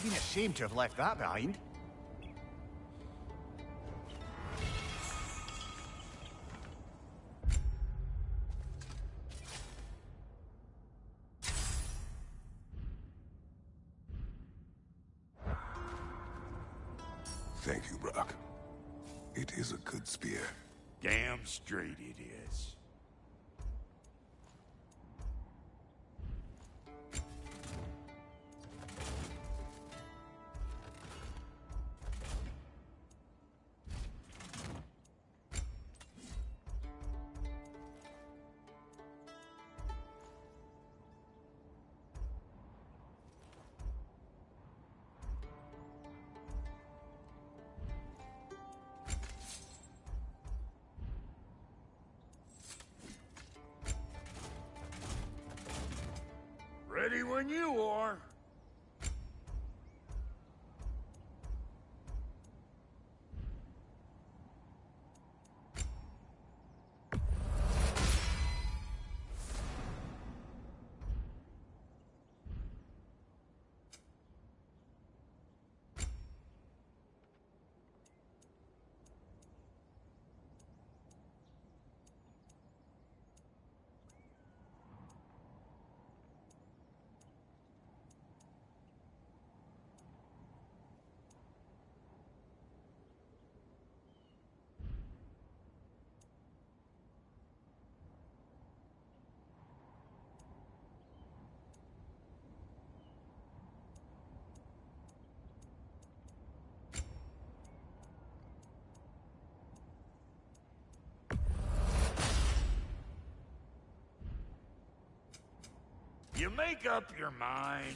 have been ashamed to have left that behind. Thank you, Brock. It is a good spear. Damn straight it is. Ready when you are. You make up your mind.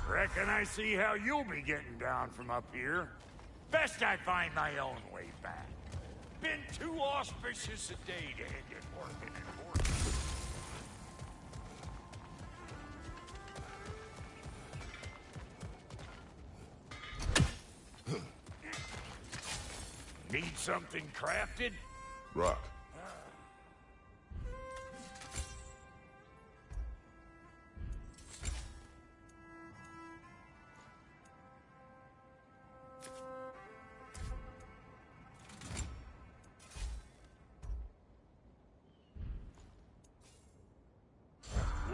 Reckon I see how you'll be getting down from up here. Best I find my own way back. Been too auspicious a day to end it working and working. Need something crafted? Brock.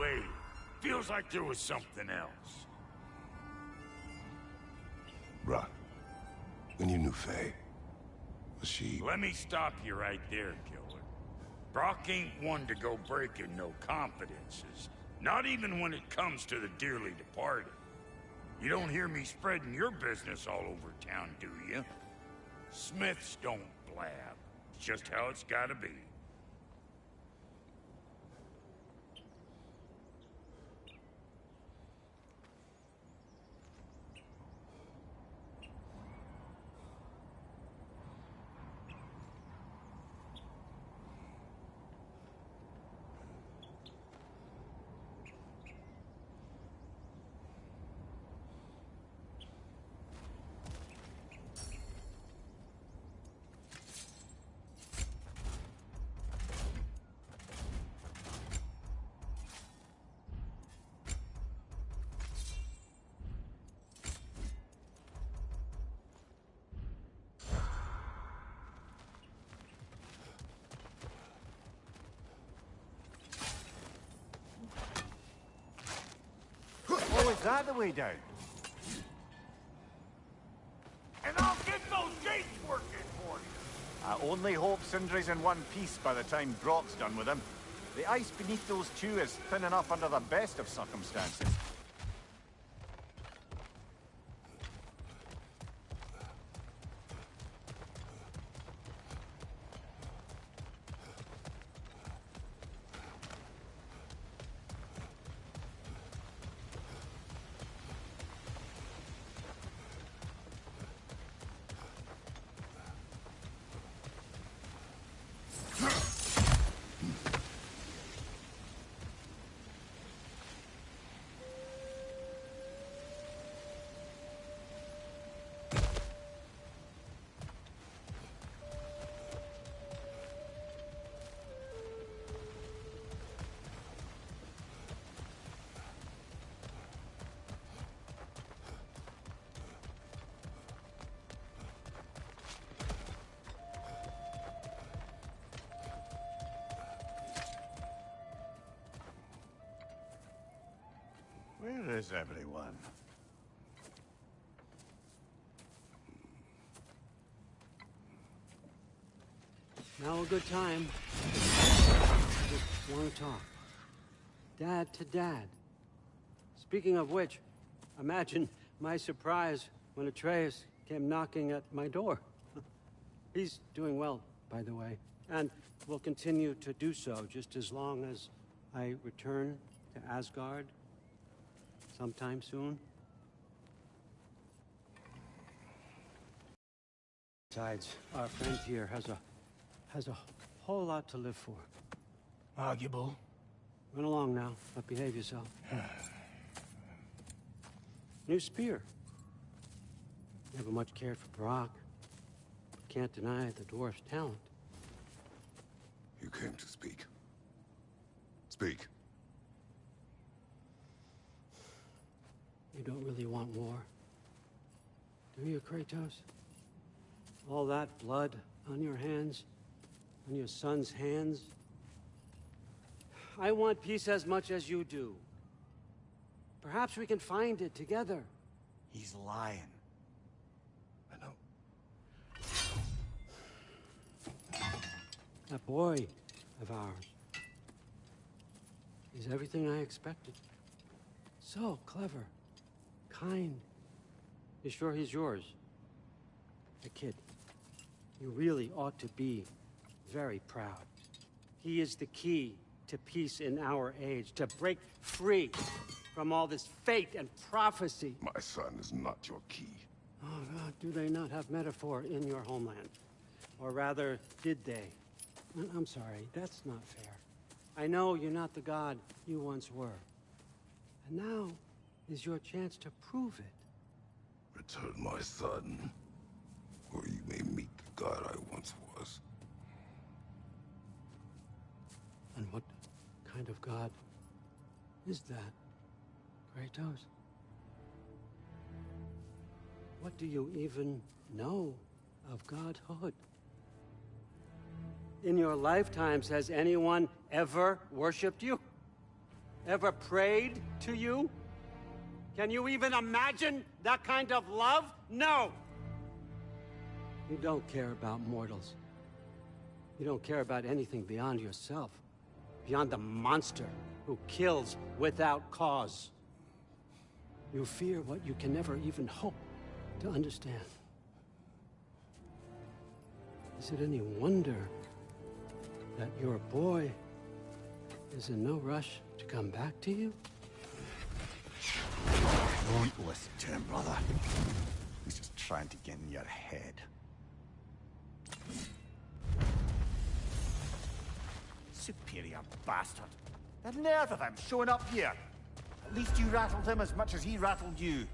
Wait, feels like there was something else. Brock, when you knew Faye, was she... Let me stop you right there, killer. Brock ain't one to go breaking no confidences. Not even when it comes to the dearly departed. You don't hear me spreading your business all over town, do you? Smiths don't blab. It's just how it's gotta be. Oh, is that the way down? And I'll get those gates working for you! I only hope Sindri's in one piece by the time Brock's done with him. The ice beneath those two is thin enough under the best of circumstances. is everyone? Now a good time. Just want to talk. Dad to dad. Speaking of which, imagine my surprise when Atreus came knocking at my door. He's doing well, by the way, and will continue to do so just as long as I return to Asgard sometime soon. Besides, our friend here has a whole lot to live for. Arguable. Run along now, but behave yourself. New spear. Never much cared for Brock, but can't deny the dwarf's talent. You came to speak. Speak. You don't really want war, do you, Kratos? All that blood on your hands, on your son's hands. I want peace as much as you do. Perhaps we can find it together. He's lying. I know. That boy of ours is everything I expected. So clever, kind. You sure he's yours? A kid. You really ought to be very proud. He is the key to peace in our age, to break free from all this fate and prophecy. My son is not your key. Oh, God, do they not have metaphor in your homeland? Or rather, did they? I'm sorry, that's not fair. I know you're not the god you once were. And now is your chance to prove it. Return my son, or you may meet the god I once was. And what kind of god is that, Kratos? What do you even know of godhood? In your lifetimes, has anyone ever worshipped you? Ever prayed to you? Can you even imagine that kind of love? No! You don't care about mortals. You don't care about anything beyond yourself. Beyond the monster who kills without cause. You fear what you can never even hope to understand. Is it any wonder that your boy is in no rush to come back to you? Don't listen to him, brother. He's just trying to get in your head. Superior bastard. The nerve of him showing up here. At least you rattled him as much as he rattled you.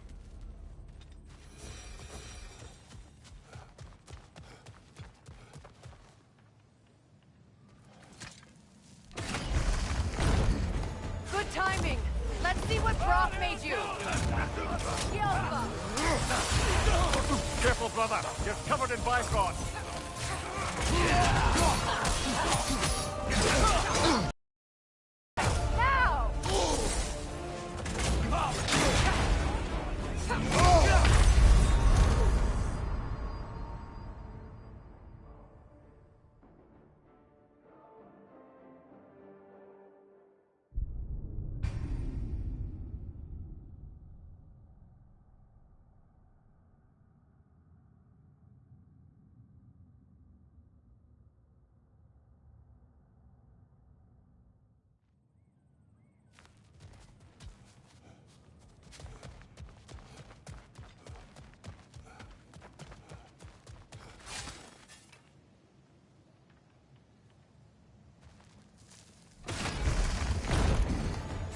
Good timing. Let's see what Brock made you. Careful, brother. You're covered in bifrost. Now!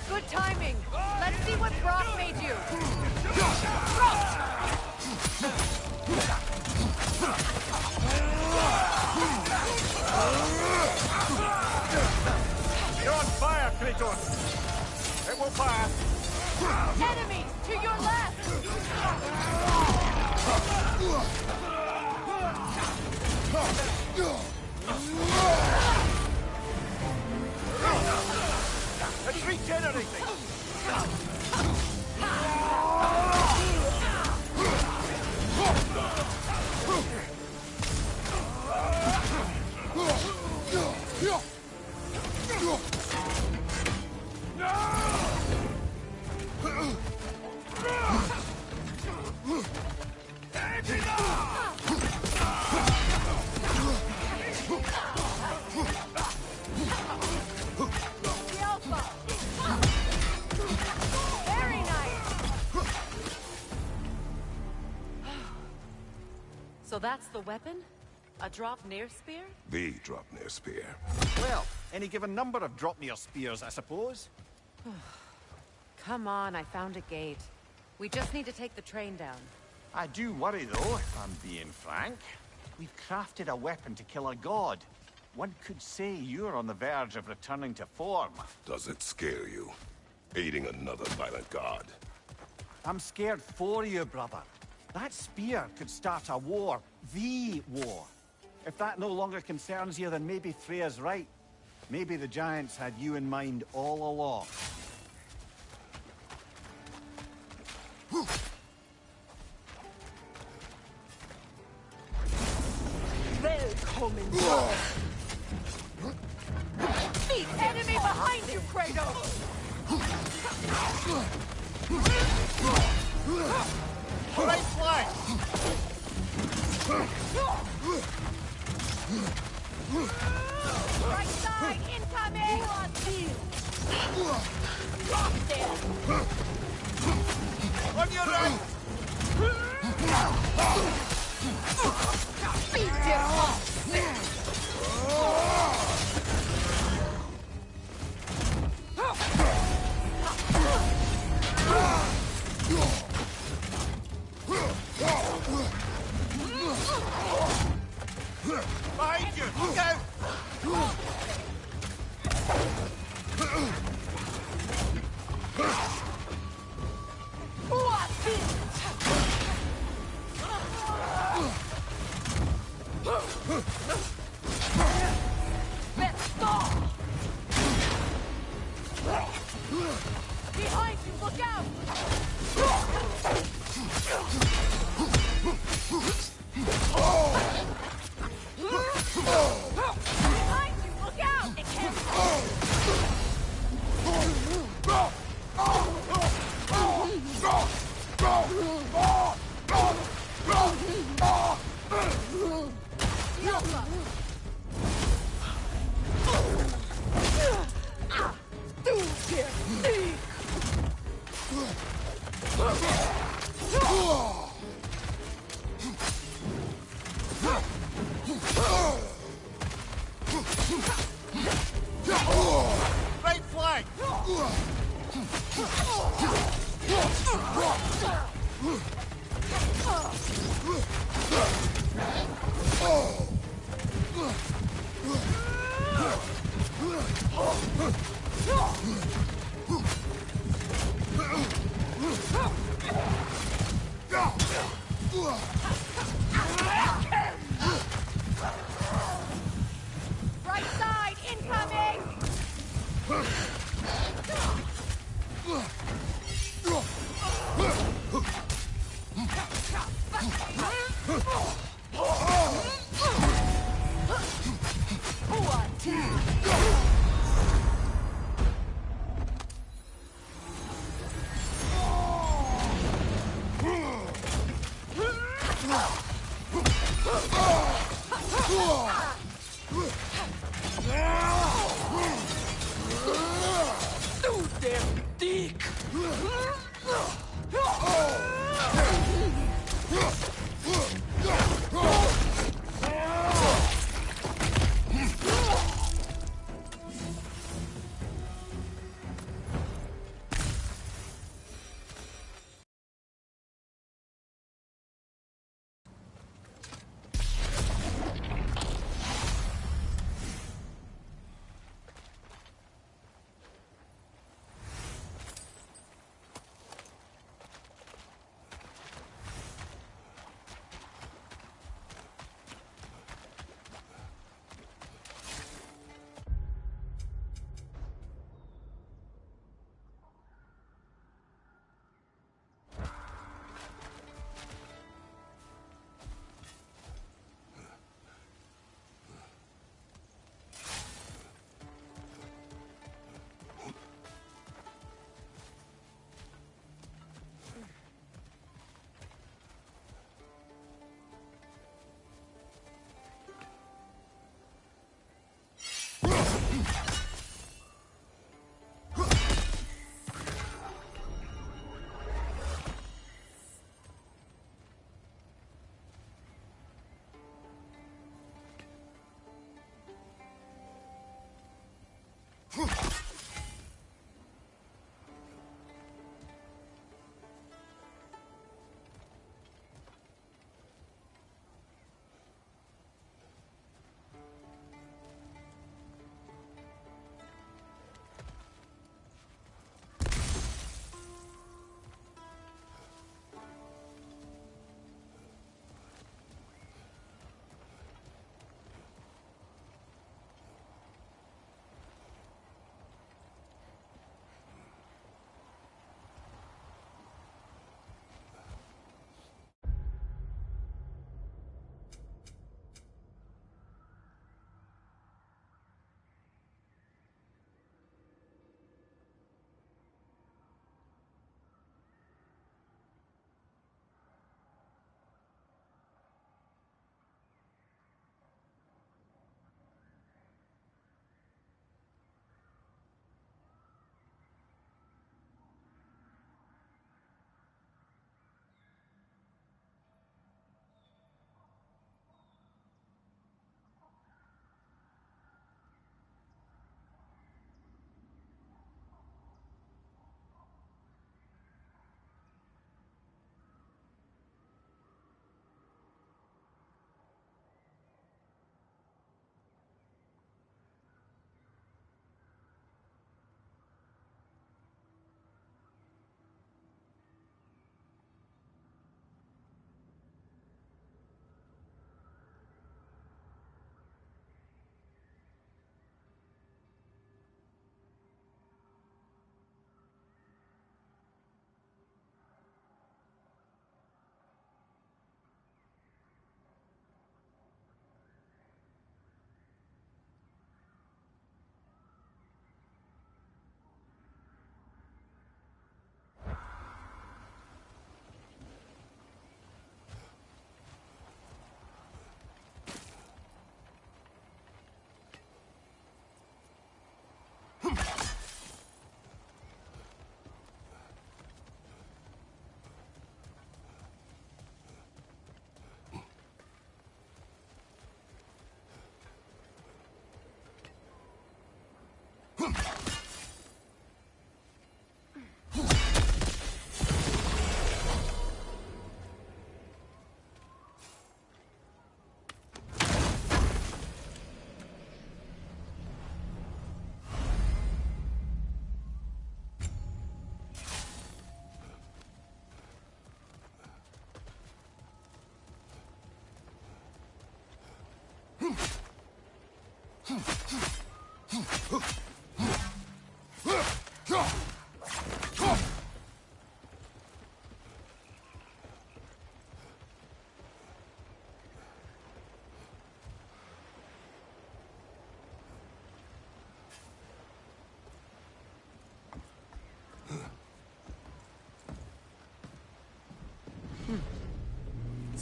Good timing. Let's see what Brock made you. You're on fire, Kratos. It will pass. Enemies to your left. It's regenerating. So that's the weapon? A Dropnir spear? The Dropnir spear. Well, any given number of Dropnir spears, I suppose. Come on, I found a gate. We just need to take the train down. I do worry, though, if I'm being frank. We've crafted a weapon to kill a god. One could say you're on the verge of returning to form. Does it scare you? Aiding another violent god? I'm scared for you, brother. That spear could start a war. The war. If that no longer concerns you, then maybe Freya's right. Maybe the Giants had you in mind all along. Welcome. The enemy behind you, Kratos! Right flank! Right side, incoming! Drop there! On your right! Beat him up! Behind you! Look out! Behind you, look out! Behind you, look out! It can't... Right flank! Right side, incoming!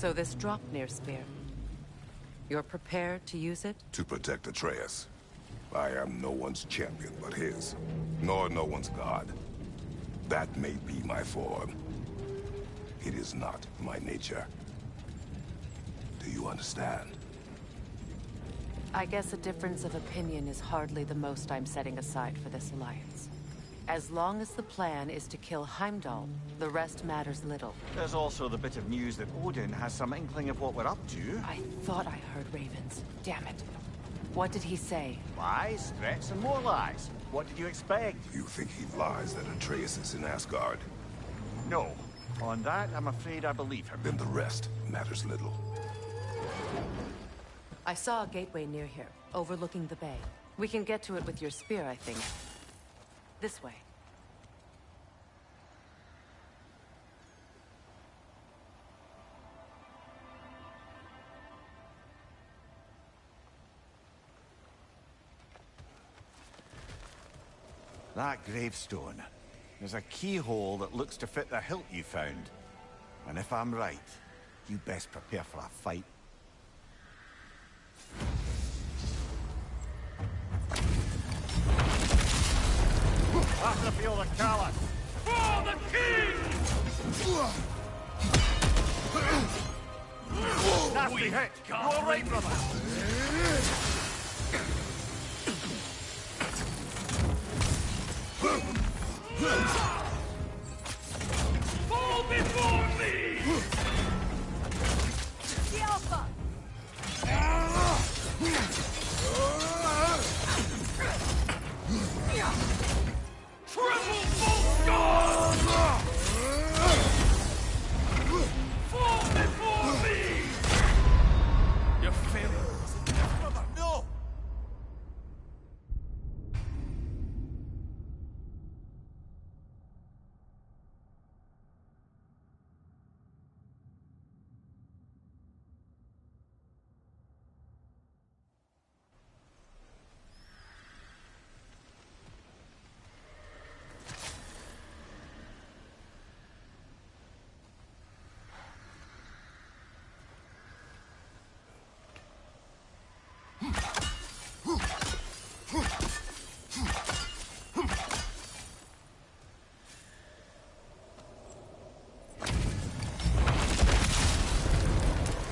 So this Draupnir spear. You're prepared to use it? To protect Atreus. I am no one's champion but his, nor no one's god. That may be my form. It is not my nature. Do you understand? I guess a difference of opinion is hardly the most I'm setting aside for this alliance. As long as the plan is to kill Heimdall, the rest matters little. There's also the bit of news that Odin has some inkling of what we're up to. I thought I heard ravens. Damn it. What did he say? Lies, threats, and more lies. What did you expect? You think he lies that Atreus is in Asgard? No. On that, I'm afraid I believe him. Then the rest matters little. I saw a gateway near here, overlooking the bay. We can get to it with your spear, I think. This way. That gravestone. There's a keyhole that looks to fit the hilt you found. And if I'm right, you best prepare for a fight. After feel the Callus! For the king! Nasty hit! You all right, brother? Fall before me! The Alpha! Triple full guard! Fall before me! Your failure was inevitable. No!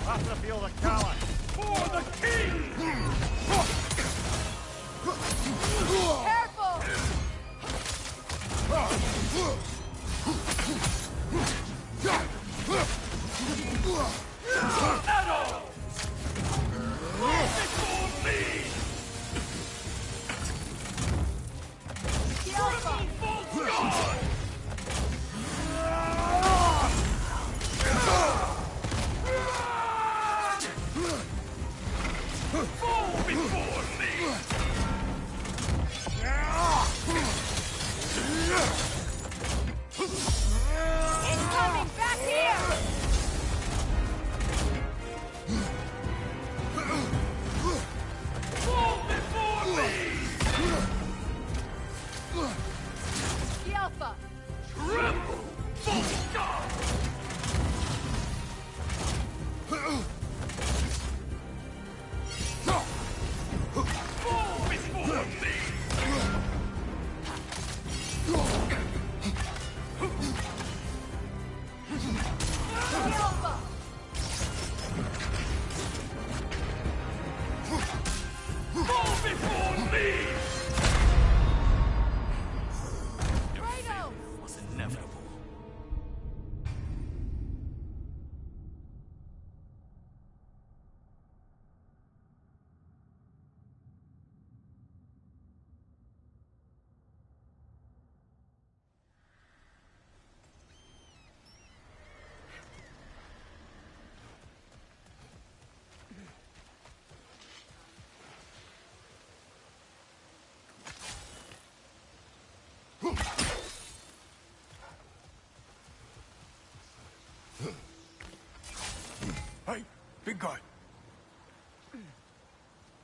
After feel the Callus! For the king! Careful! Metal! Fall before me! The Alpha! Triple full guard! Fall before me! Incoming! Back here! Fall before me! The Alpha! Triple full guard! Fall before me! The Alpha! Fall before me! Kratos! Was inevitable. Hey, big guy.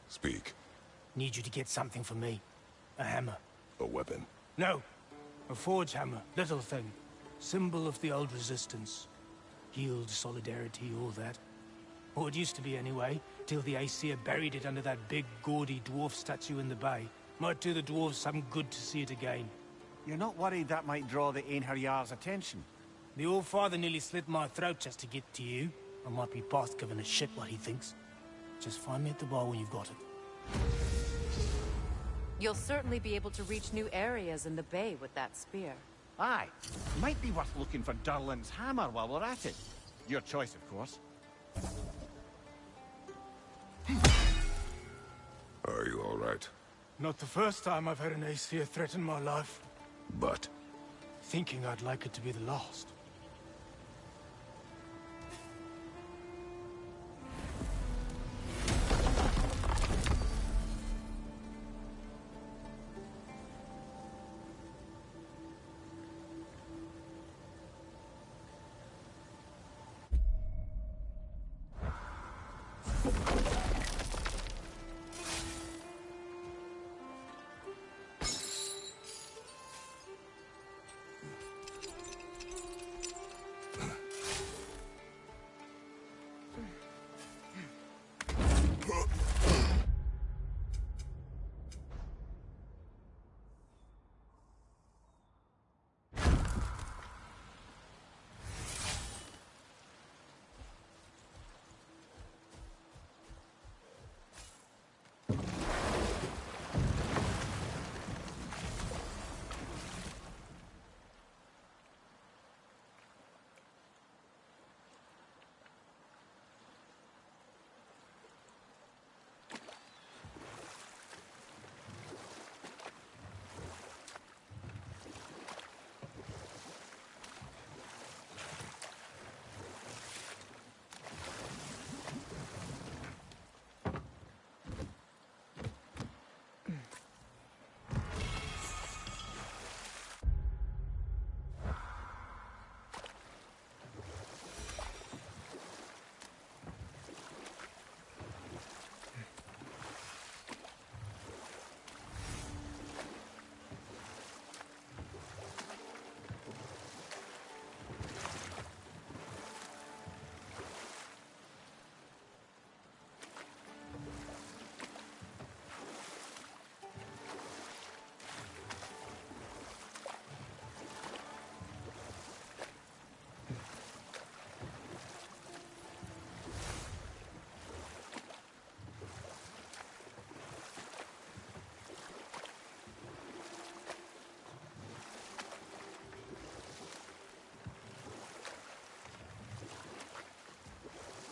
Speak. Need you to get something for me. A hammer. A weapon. No. A forge hammer. Little thing. Symbol of the old resistance. Guild, solidarity, all that. Or it used to be anyway, till the Aesir buried it under that big, gaudy dwarf statue in the bay. Might do the dwarves some good to see it again. You're not worried that might draw the Einherjar's attention? The old father nearly slit my throat just to get to you. I might be past giving a shit what he thinks. Just find me at the bar when you've got it. You'll certainly be able to reach new areas in the bay with that spear. Aye. Might be worth looking for Durlin's hammer while we're at it. Your choice, of course. Are you all right? Not the first time I've had an Aesir threaten my life. But Thinking I'd like it to be the last.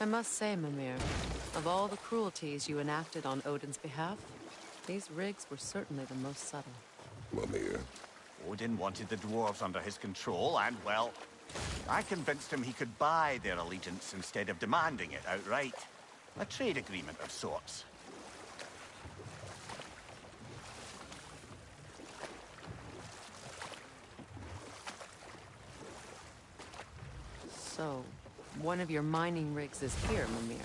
I must say, Mimir, of all the cruelties you enacted on Odin's behalf, these rigs were certainly the most subtle. Mimir, Odin wanted the dwarves under his control, and, well, I convinced him he could buy their allegiance instead of demanding it outright. A trade agreement of sorts. So, one of your mining rigs is here, Mimir.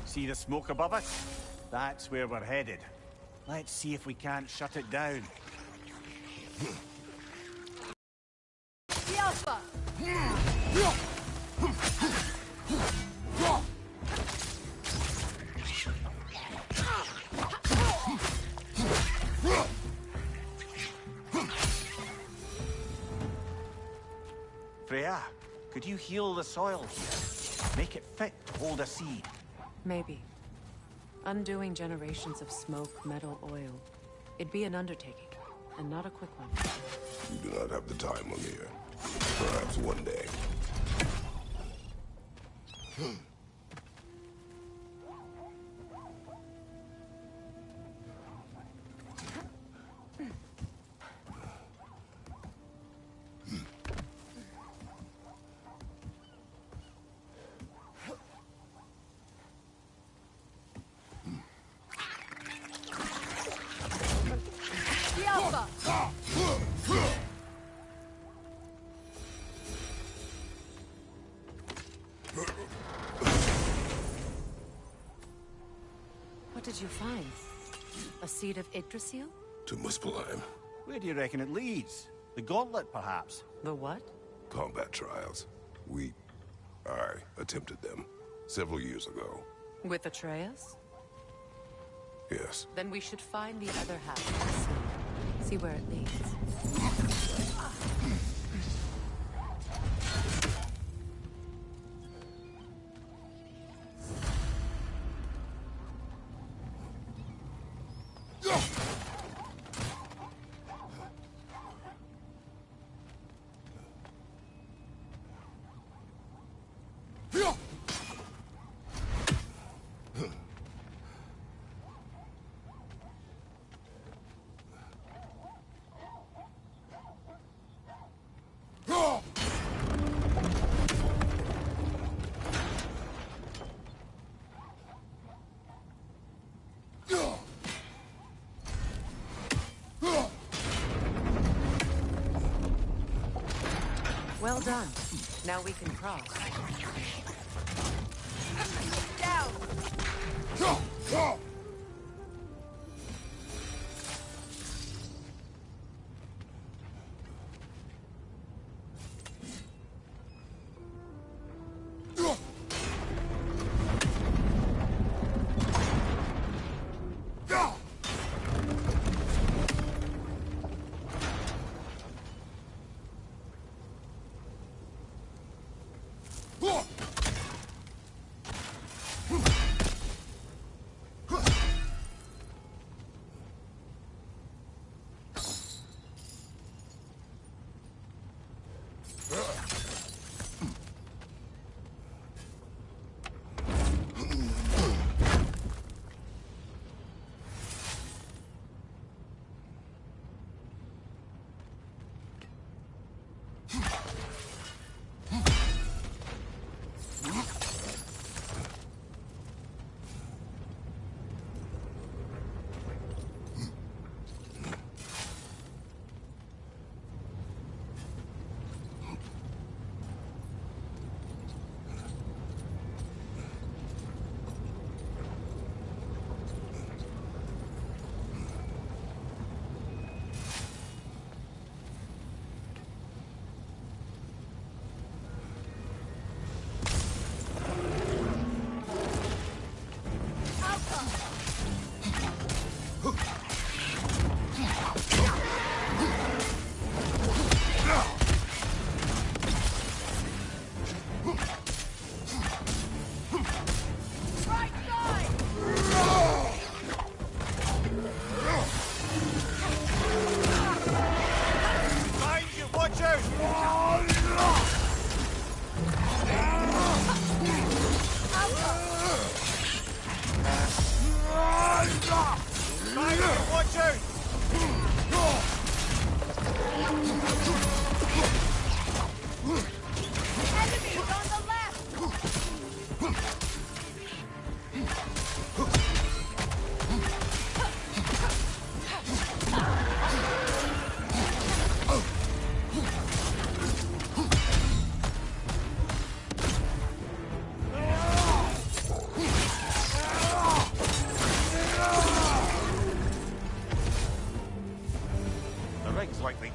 See the smoke above us? That's where we're headed. Let's see if we can't shut it down. The Alpha! Freya, could you heal the soil here? Make it fit to hold a seed. Maybe. Undoing generations of smoke, metal, oil. It'd be an undertaking, and not a quick one. you do not have the time, Mimir. Perhaps one day. The Alpha! What did you find? A seed of Yggdrasil? To Muspelheim. Where do you reckon it leads? The gauntlet, perhaps? The what? Combat trials. I attempted them several years ago. With Atreus? Yes. Then we should find the other half of the sea. See where it leads. Well done. Now we can cross. Down!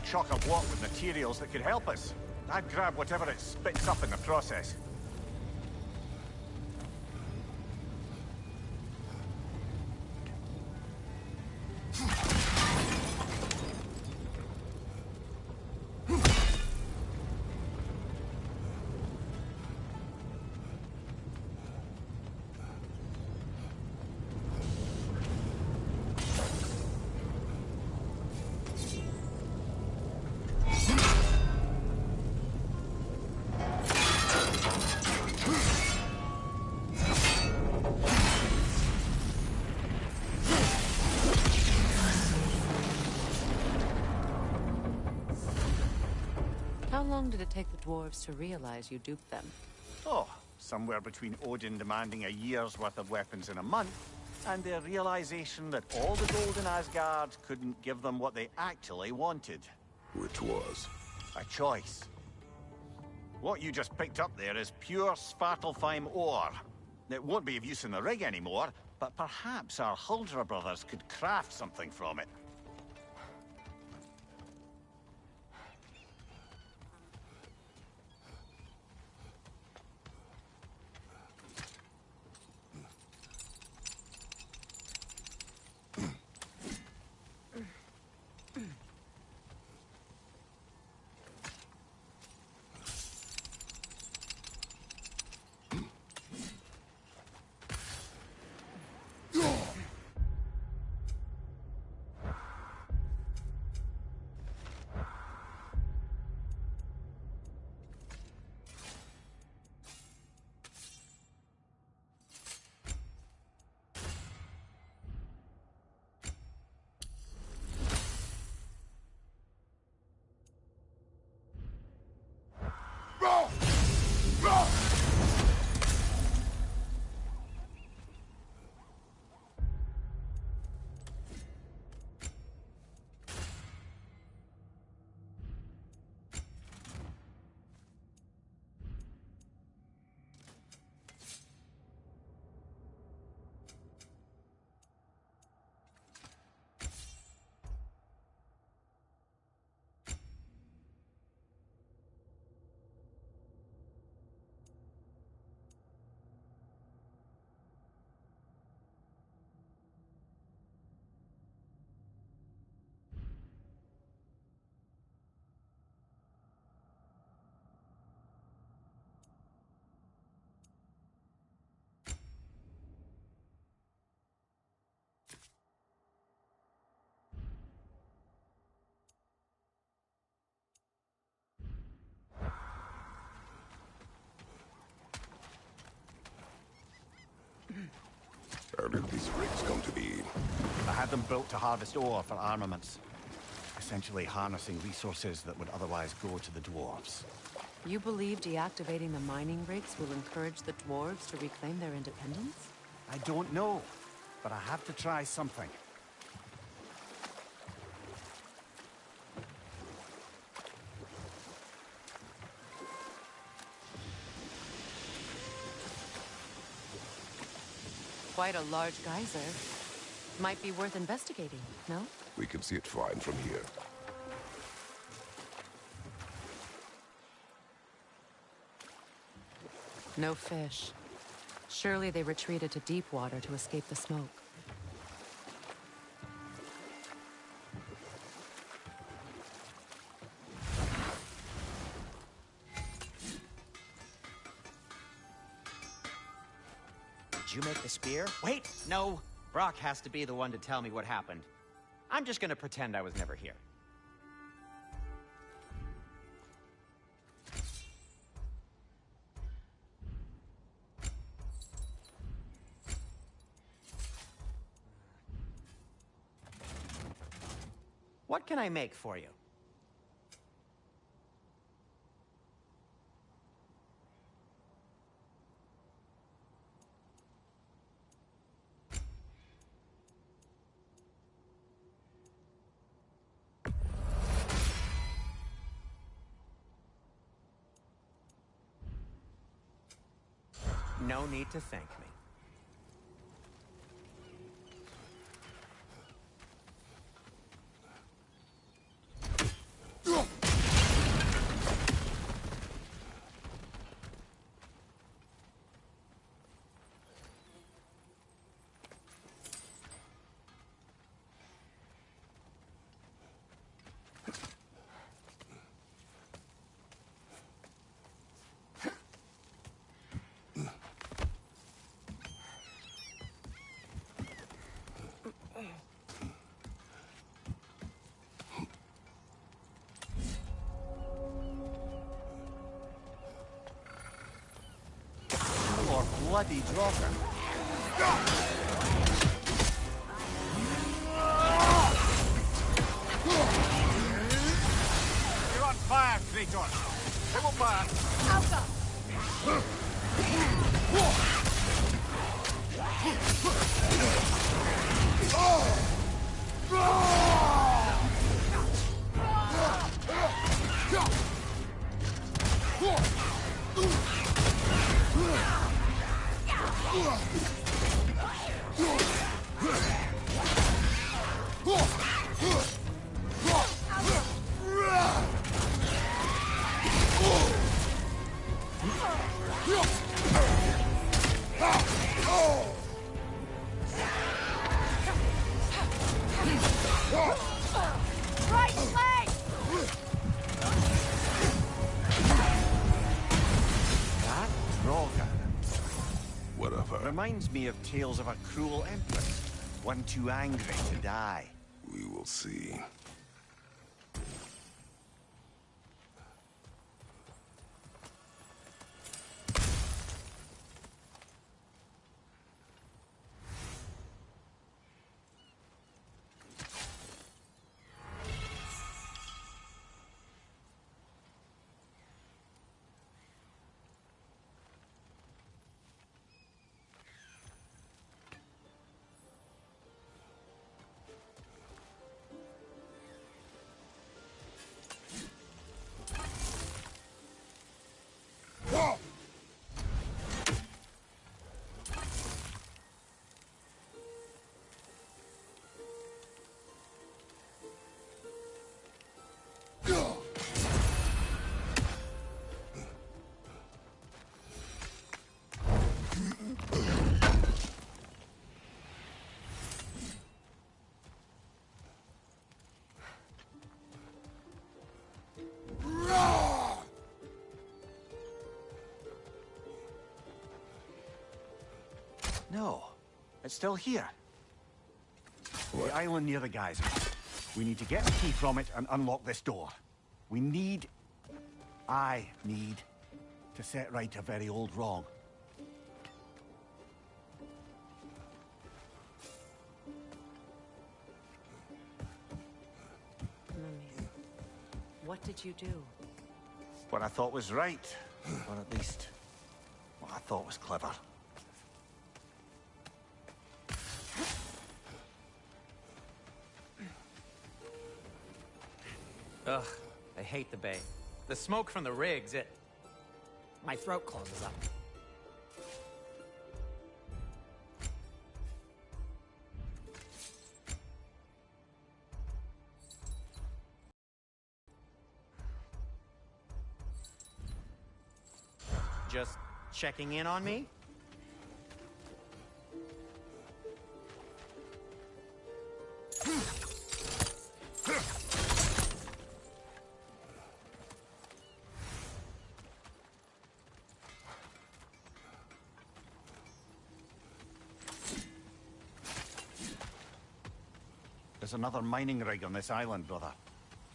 Chock a block with materials that could help us. I'd grab whatever it spits up in the process. How long did it take the dwarves to realize you duped them? Oh, somewhere between Odin demanding a year's worth of weapons in a month, and their realization that all the gold in Asgard couldn't give them what they actually wanted. Which was? A choice. What you just picked up there is pure Svartalfheim ore. It won't be of use in the rig anymore, but perhaps our Huldra brothers could craft something from it. did these rigs come to be? I had them built to harvest ore for armaments. Essentially harnessing resources that would otherwise go to the dwarves. You believe deactivating the mining rigs will encourage the dwarves to reclaim their independence? I don't know, but I have to try something. Quite a large geyser. Might be worth investigating, no? We can see it fine from here. No fish. Surely they retreated to deep water to escape the smoke. Did you make the spear? Wait, no. Brock has to be the one to tell me what happened. I'm just gonna pretend I was never here. What can I make for you? No need to thank me. Or bloody Drocker. You're on fire, Kratos. It will burn. Alpha! Right leg! That Drocker Whatever. reminds me of tales of a cruel empress. One too angry to die. We will see. No, it's still here. The island near the geyser. We need to get the key from it and unlock this door. I need to set right a very old wrong. What did you do? What I thought was right. Or at least, what I thought was clever. Ugh, I hate the bay. The smoke from the rigs, my throat closes up. Just checking in on me? There's another mining rig on this island, brother.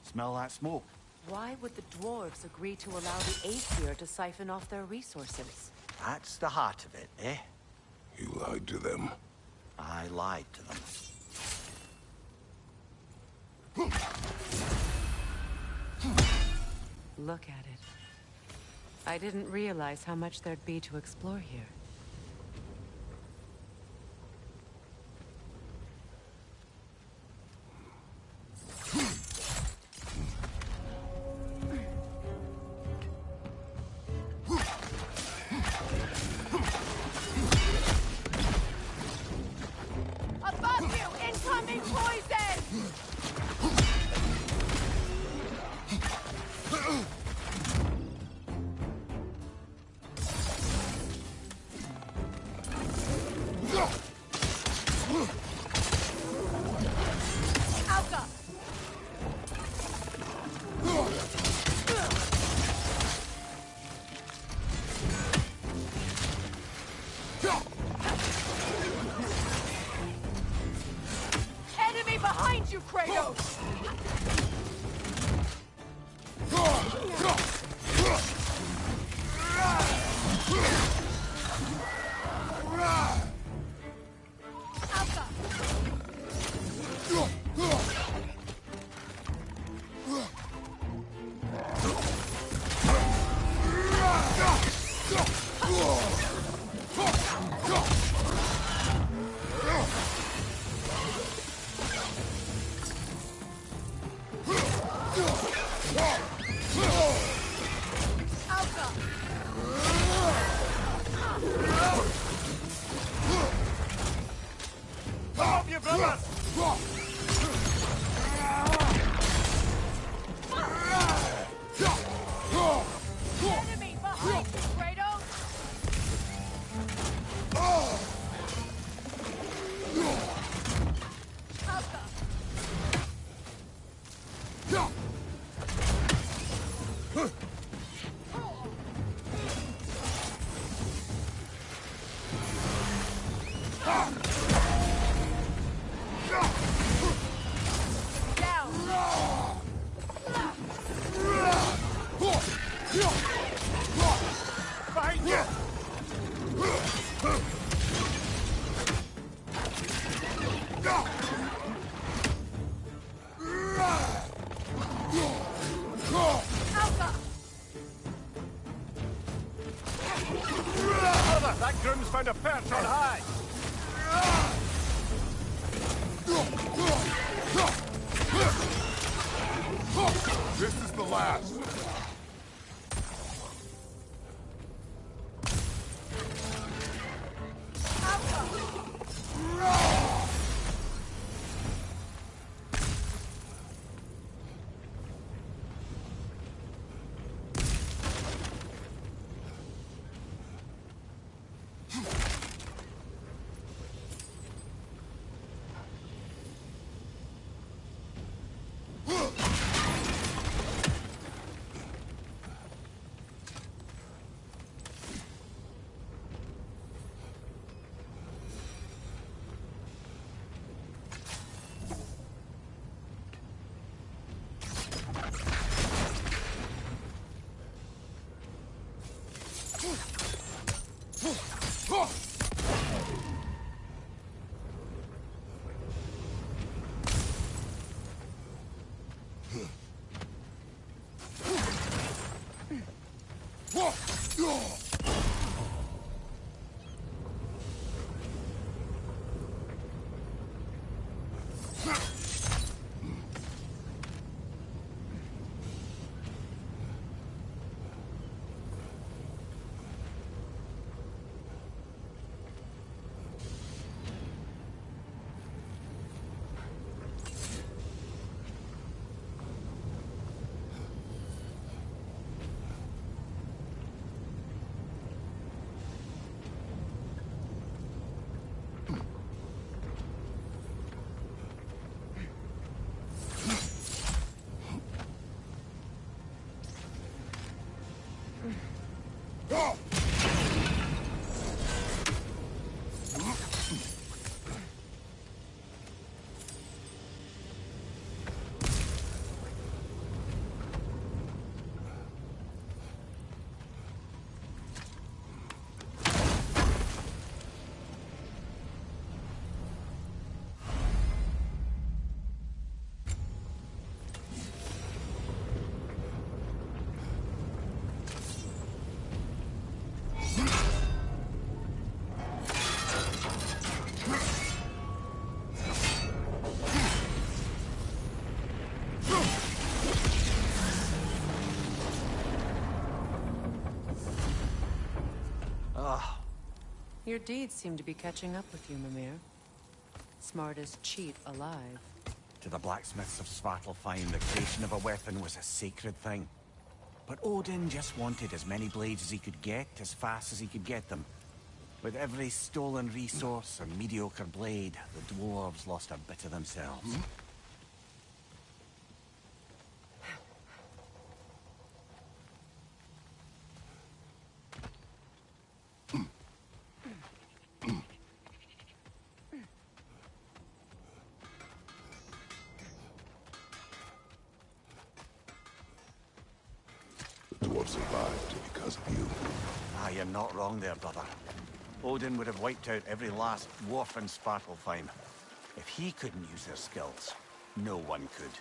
Smell that smoke? Why would the dwarves agree to allow the Aesir to siphon off their resources? That's the heart of it, eh? You lied to them. I lied to them. Look at it. I didn't realize how much there'd be to explore here. Above you! Incoming poison! Alka! Enemy behind you, Kratos! Alka! Alka! Up, you brother! Enemy behind you, Kratos! Alka! Down! Behind you! Alka! Brother, that groom's found a perch on high! This is the last. Your deeds seem to be catching up with you, Mimir. Smartest cheat alive. To the blacksmiths of Svartalfheim, the creation of a weapon was a sacred thing. But Odin just wanted as many blades as he could get, as fast as he could get them. With every stolen resource and mediocre blade, the dwarves lost a bit of themselves. The dwarves survived because of you. Ah, you're not wrong there, brother. Odin would have wiped out every last dwarf in Svartalfheim. If he couldn't use their skills, no one could.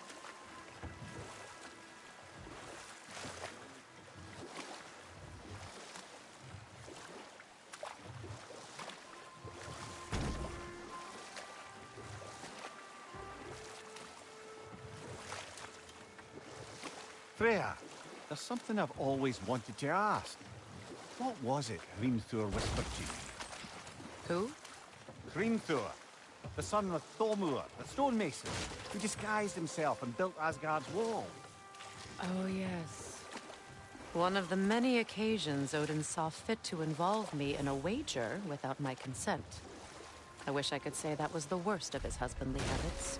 Freya, there's something I've always wanted to ask. What was it Hrimthur whispered to you? Who? Hrimthur, the son of Thormur, the stonemason, who disguised himself and built Asgard's wall. Oh, yes. One of the many occasions Odin saw fit to involve me in a wager without my consent. I wish I could say that was the worst of his husbandly habits.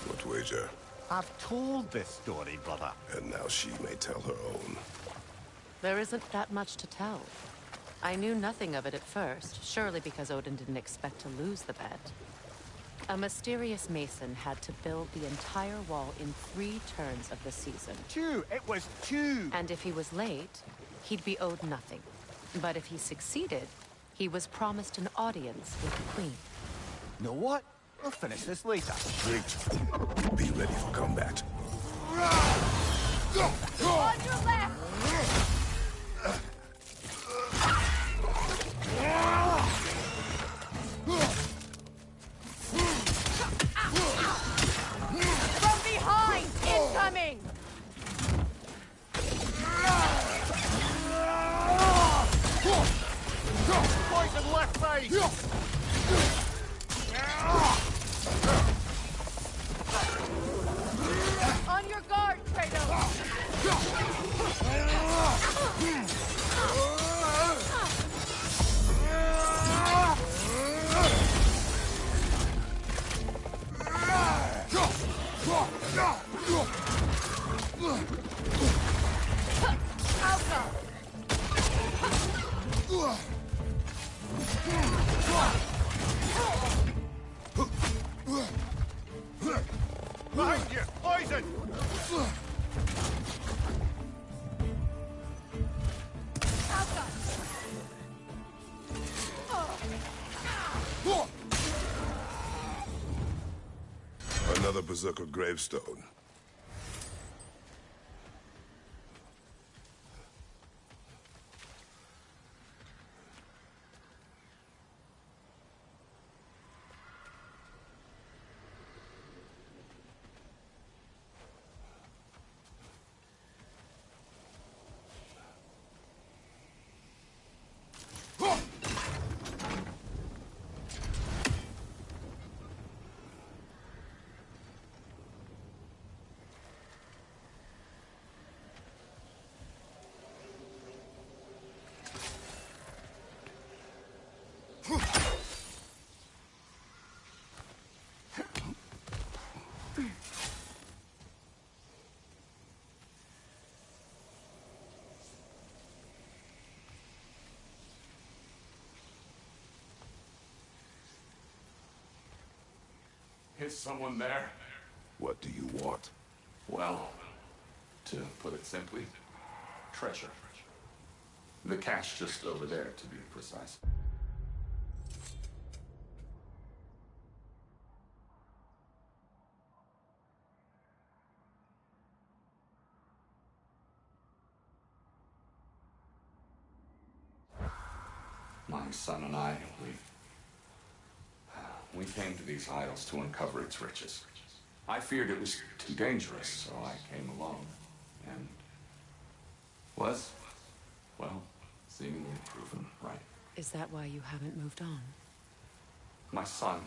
What wager? I've told this story, brother. And now she may tell her own. There isn't that much to tell. I knew nothing of it at first, surely because Odin didn't expect to lose the bet. A mysterious mason had to build the entire wall in 3 turns of the season. 2! It was 2! And if he was late, he'd be owed nothing. But if he succeeded, he was promised an audience with the queen. Know what? We'll finish this later. Great. Be ready for combat. On your left! From behind! Incoming! Poison left side! On your guard, Kratos! Alpha! Behind you! Poison! Alpha! Another berserker gravestone. Is someone there? What do you want? Well, to put it simply, treasure. The cache just over there, to be precise. My son and I, we came to these isles to uncover its riches. I feared it was too dangerous, so I came alone. And was, well, seemingly proven right. Is that why you haven't moved on? My son.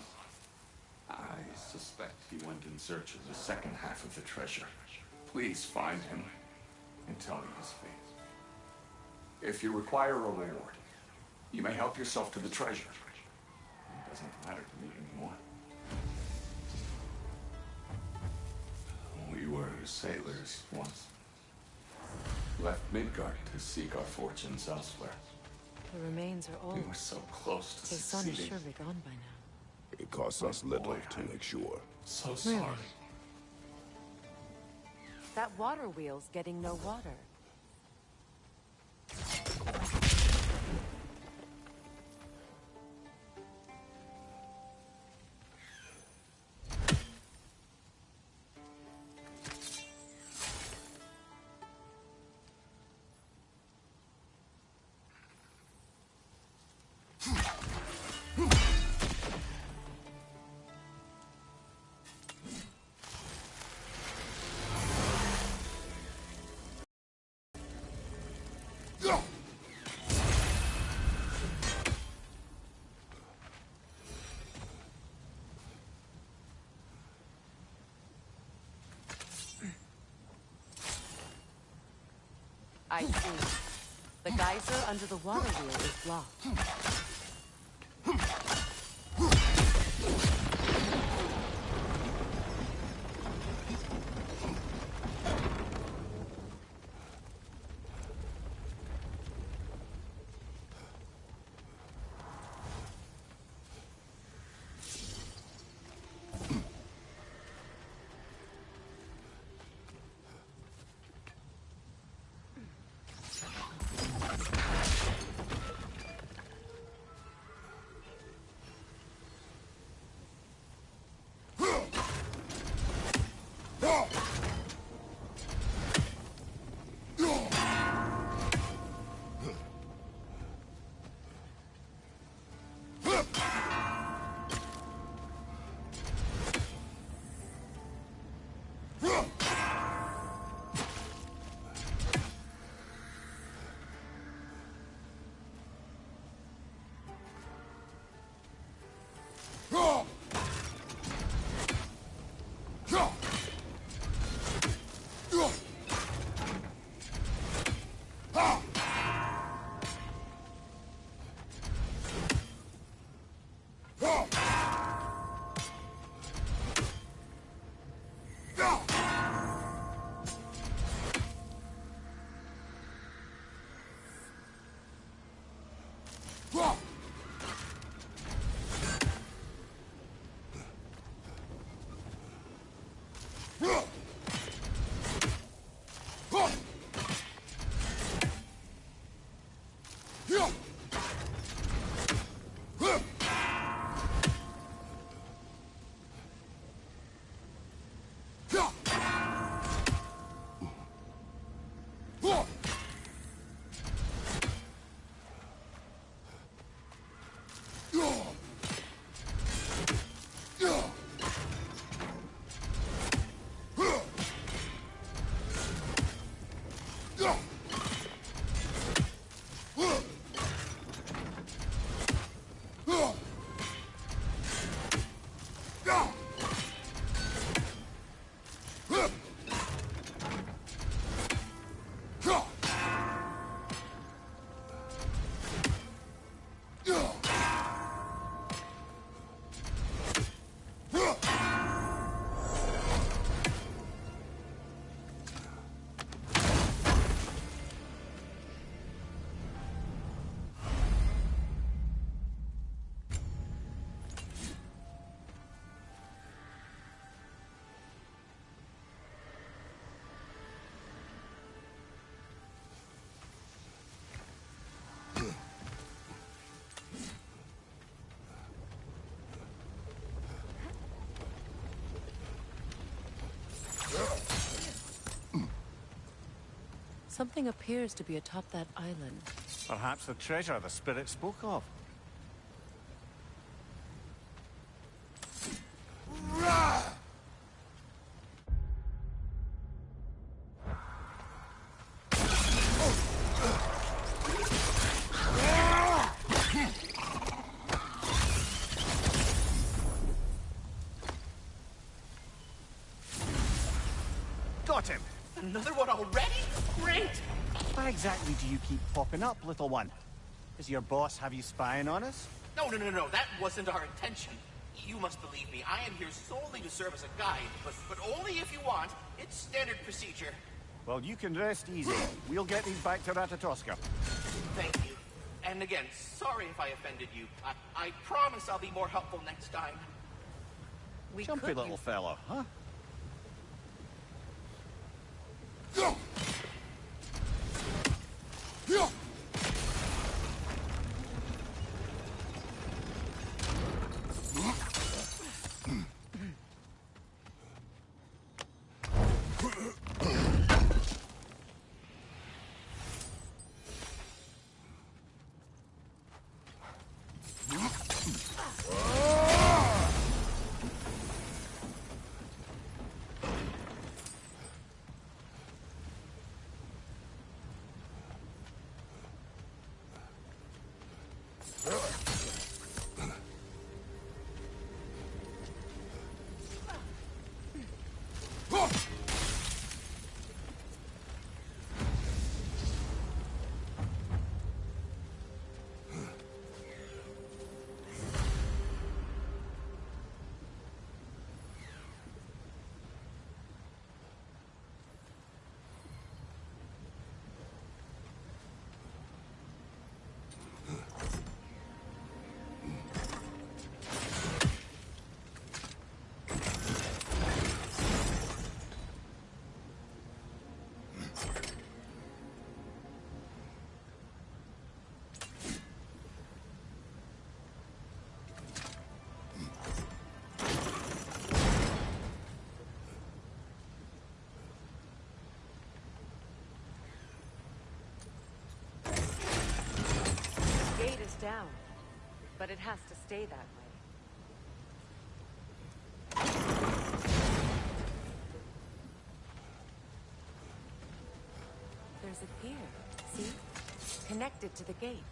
I suspect he went in search of the second half of the treasure. Please find him and tell me his fate. If you require a reward, you may help yourself to the treasure. It doesn't matter to me anymore. We were sailors once. Left Midgard to seek our fortunes elsewhere. The remains are old. We were so close to His son is succeeding. surely gone by now. It costs us little to make sure. So sorry. Really? That water wheel's getting no water. I see. The geyser under the water wheel is blocked. Something appears to be atop that island. Perhaps the treasure the spirit spoke of. got him! Another one already? Great! Why exactly do you keep popping up, little one? Does your boss have you spying on us? No, that wasn't our intention. You must believe me, I am here solely to serve as a guide, but only if you want. It's standard procedure. Well, you can rest easy. We'll get these back to Ratatoska. Thank you. And again, sorry if I offended you. I promise I'll be more helpful next time. Jumpy little fellow, huh? Down, but it has to stay that way. There's a pier, see? Connected to the gate.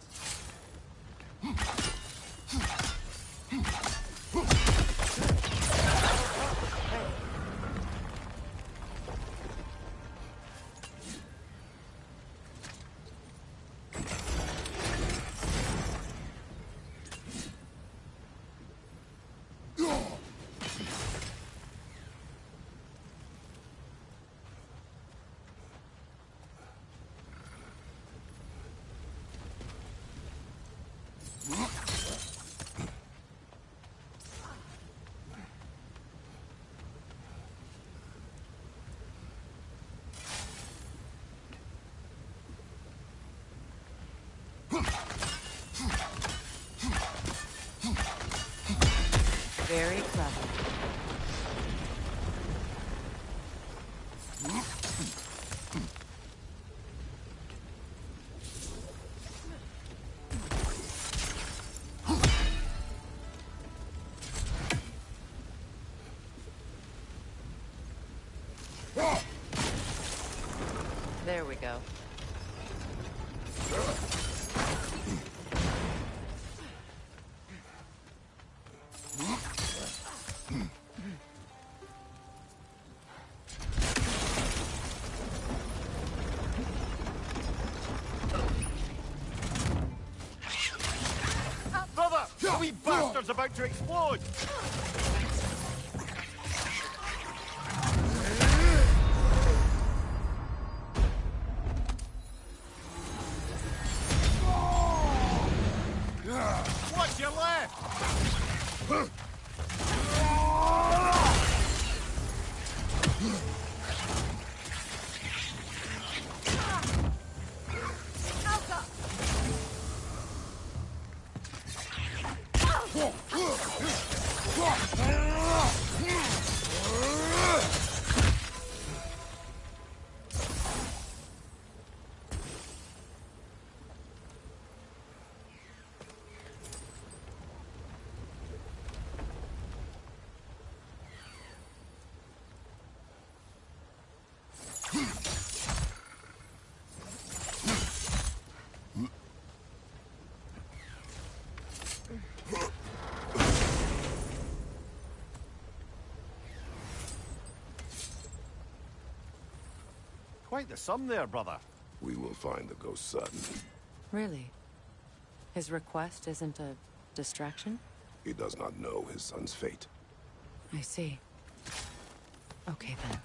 Very clever. There we go. Brother! The wee bastard's about to explode! What's your left? Quite the sum there, brother. We will find the ghost son. Really? His request isn't a distraction? He does not know his son's fate. I see. Okay, then.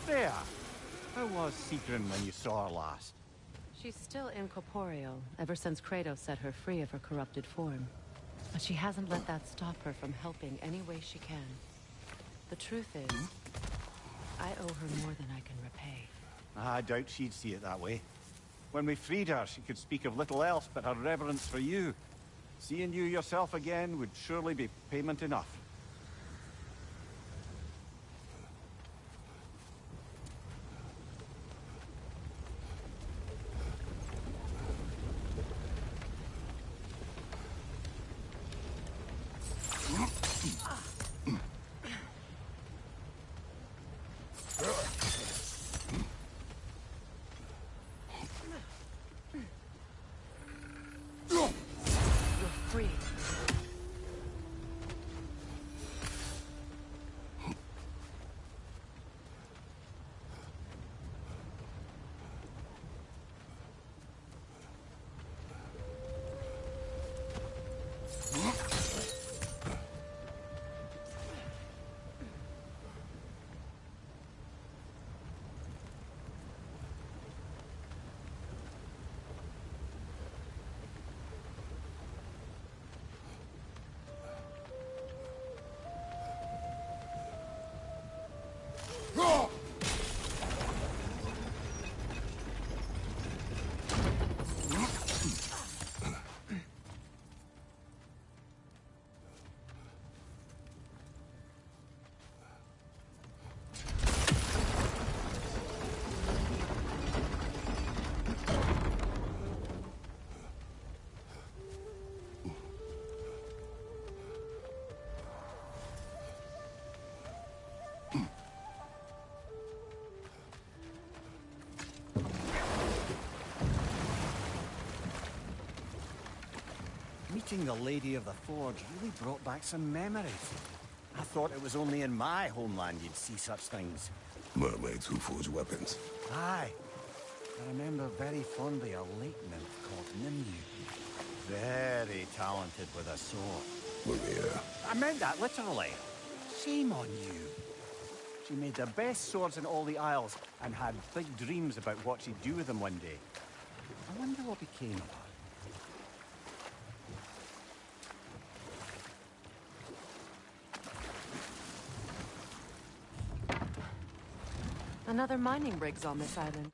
There. How was Seekrin when you saw her last? She's still incorporeal, ever since Kratos set her free of her corrupted form. But she hasn't let that stop her from helping any way she can. The truth is, I owe her more than I can repay. I doubt she'd see it that way. When we freed her, she could speak of little else but her reverence for you. Seeing you yourself again would surely be payment enough. Free. Meeting the Lady of the Forge really brought back some memories. I thought it was only in my homeland you'd see such things. Mermaids who forge weapons. Aye. I remember very fondly a lake nymph called Nimue. Very talented with a sword. Maria. I meant that literally. Shame on you. She made the best swords in all the Isles and had big dreams about what she'd do with them one day. I wonder what became of her. Another mining rig's on this island.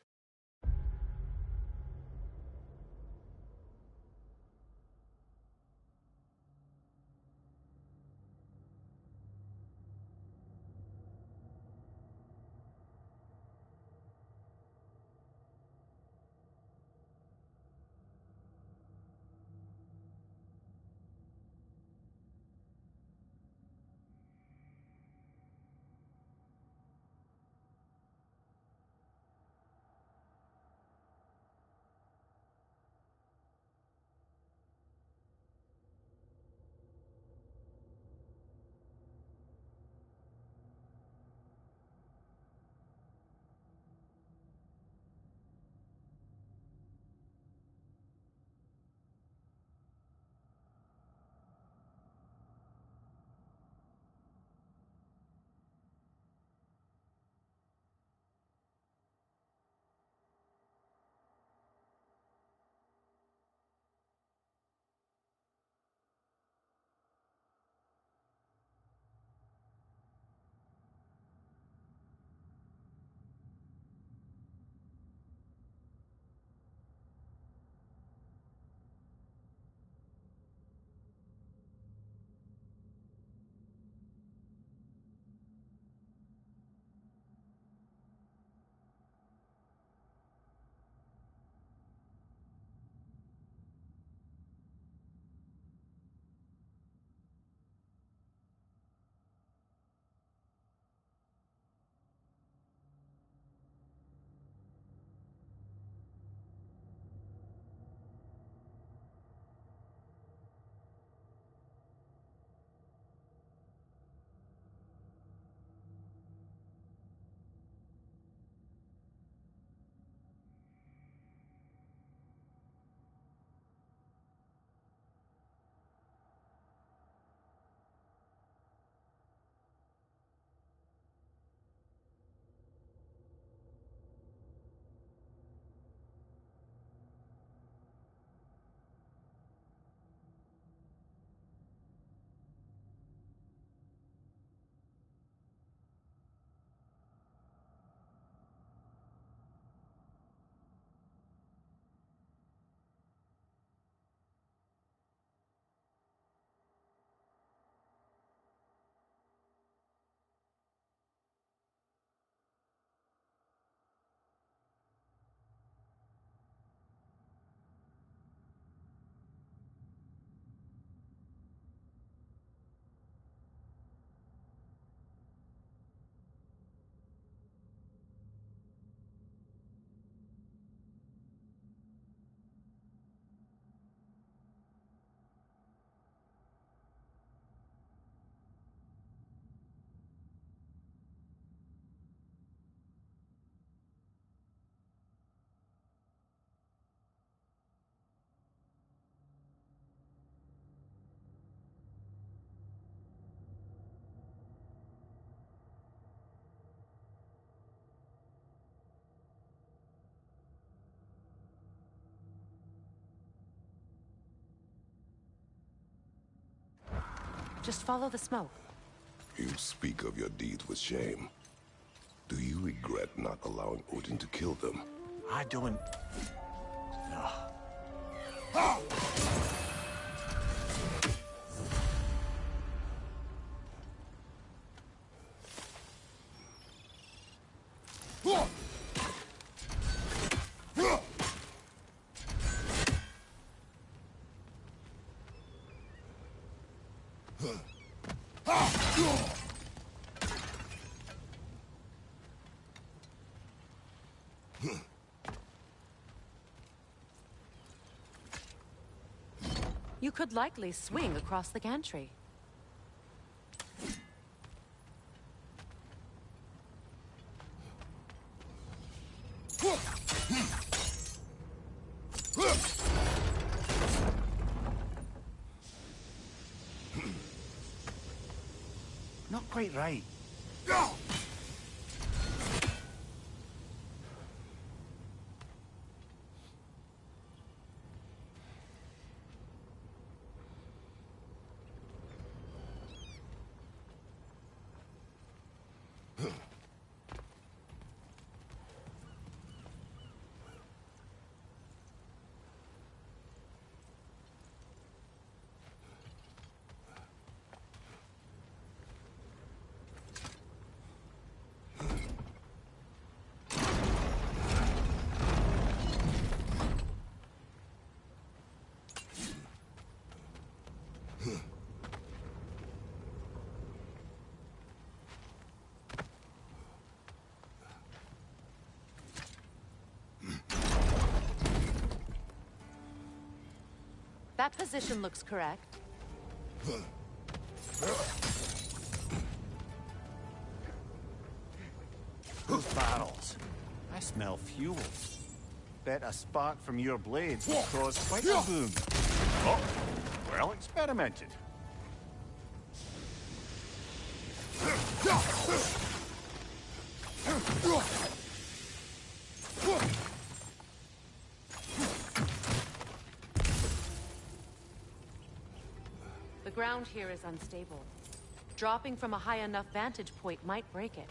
Just follow the smoke. You speak of your deeds with shame. Do you regret not allowing Odin to kill them? I don't... No. You could likely swing across the gantry. Not quite right. That position looks correct. Those barrels. I smell fuel. Bet a spark from your blades will cause quite a boom. Oh, well experimented. The ground here is unstable. Dropping from a high enough vantage point might break it.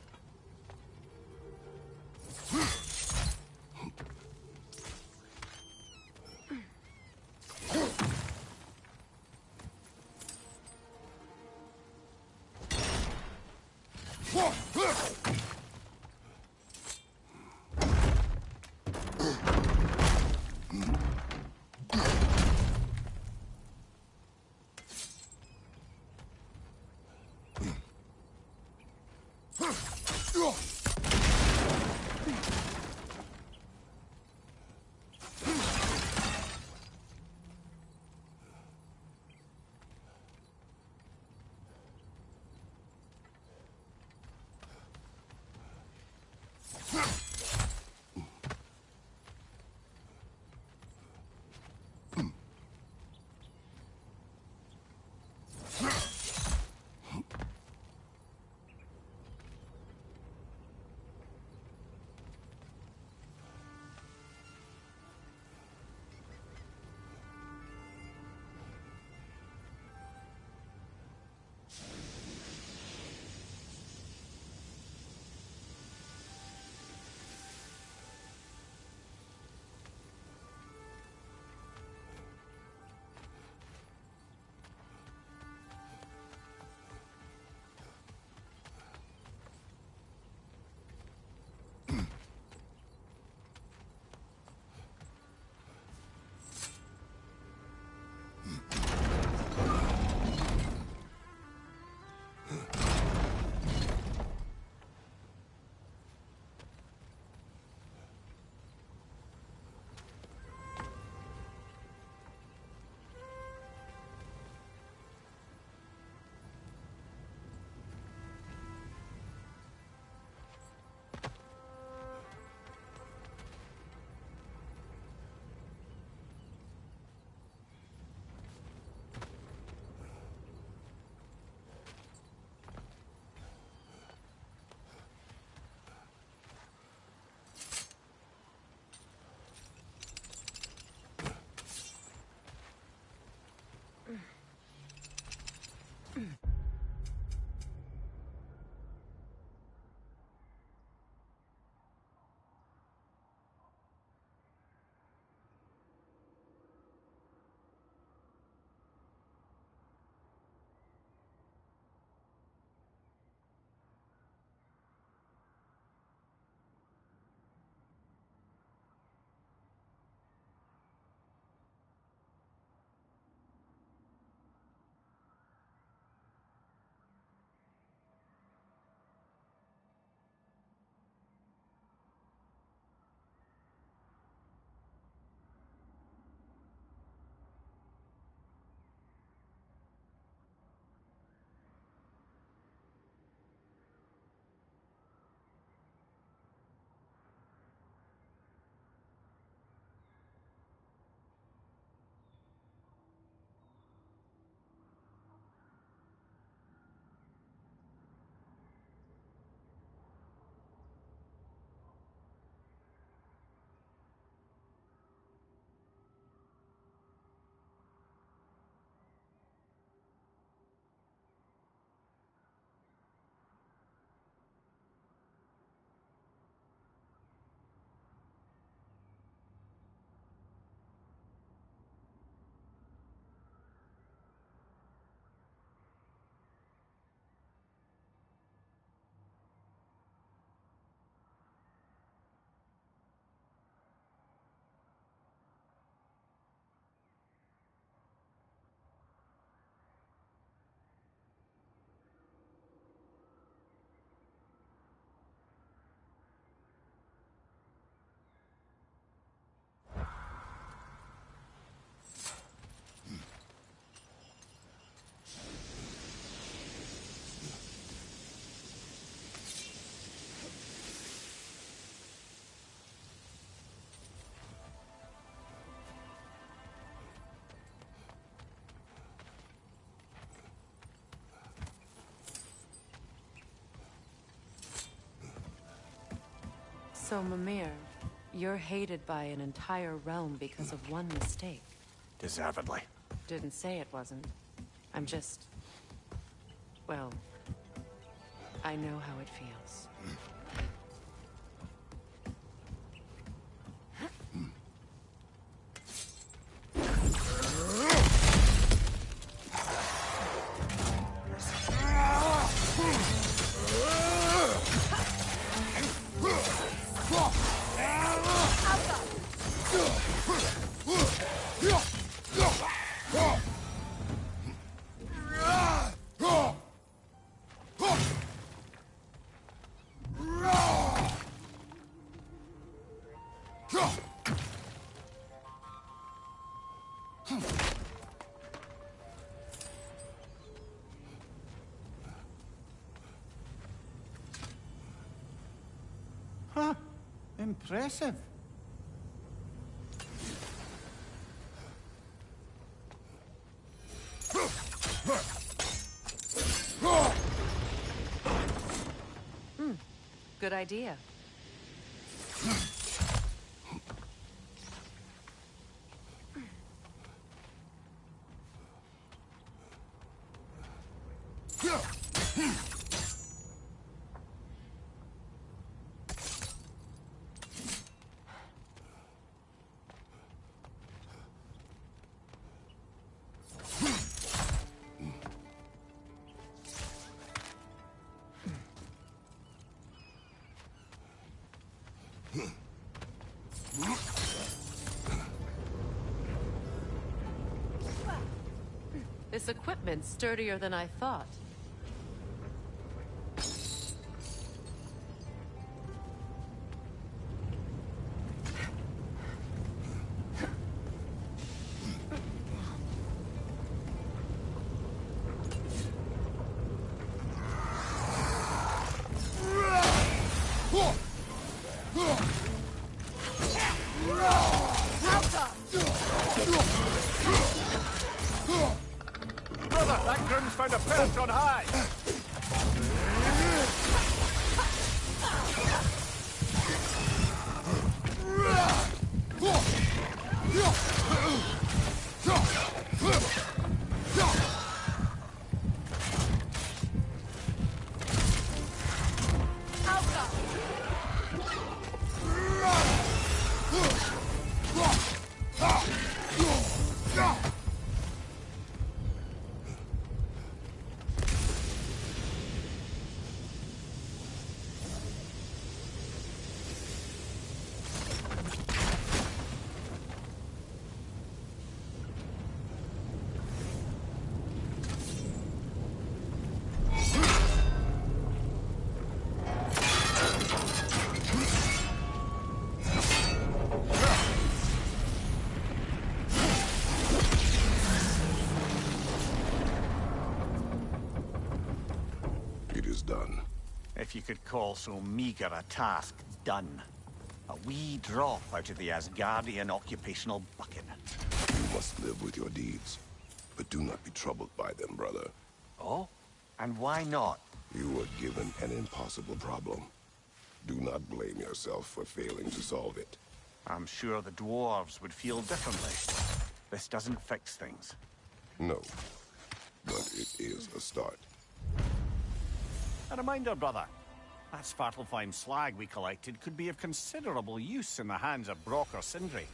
So, Mimir, you're hated by an entire realm because of one mistake. Deservedly. Didn't say it wasn't. I'm just... well, I know how it feels. Huh. Impressive. Good idea. This equipment's sturdier than I thought. Brother, that groom's found a perch on high! Done. If you could call so meager a task done. A wee drop out of the Asgardian occupational bucket. You must live with your deeds, but do not be troubled by them, brother. Oh? And why not? You were given an impossible problem. Do not blame yourself for failing to solve it. I'm sure the dwarves would feel differently. This doesn't fix things. No, but it is a start. A reminder, brother. That Svartalfheim slag we collected could be of considerable use in the hands of Brock or Sindri.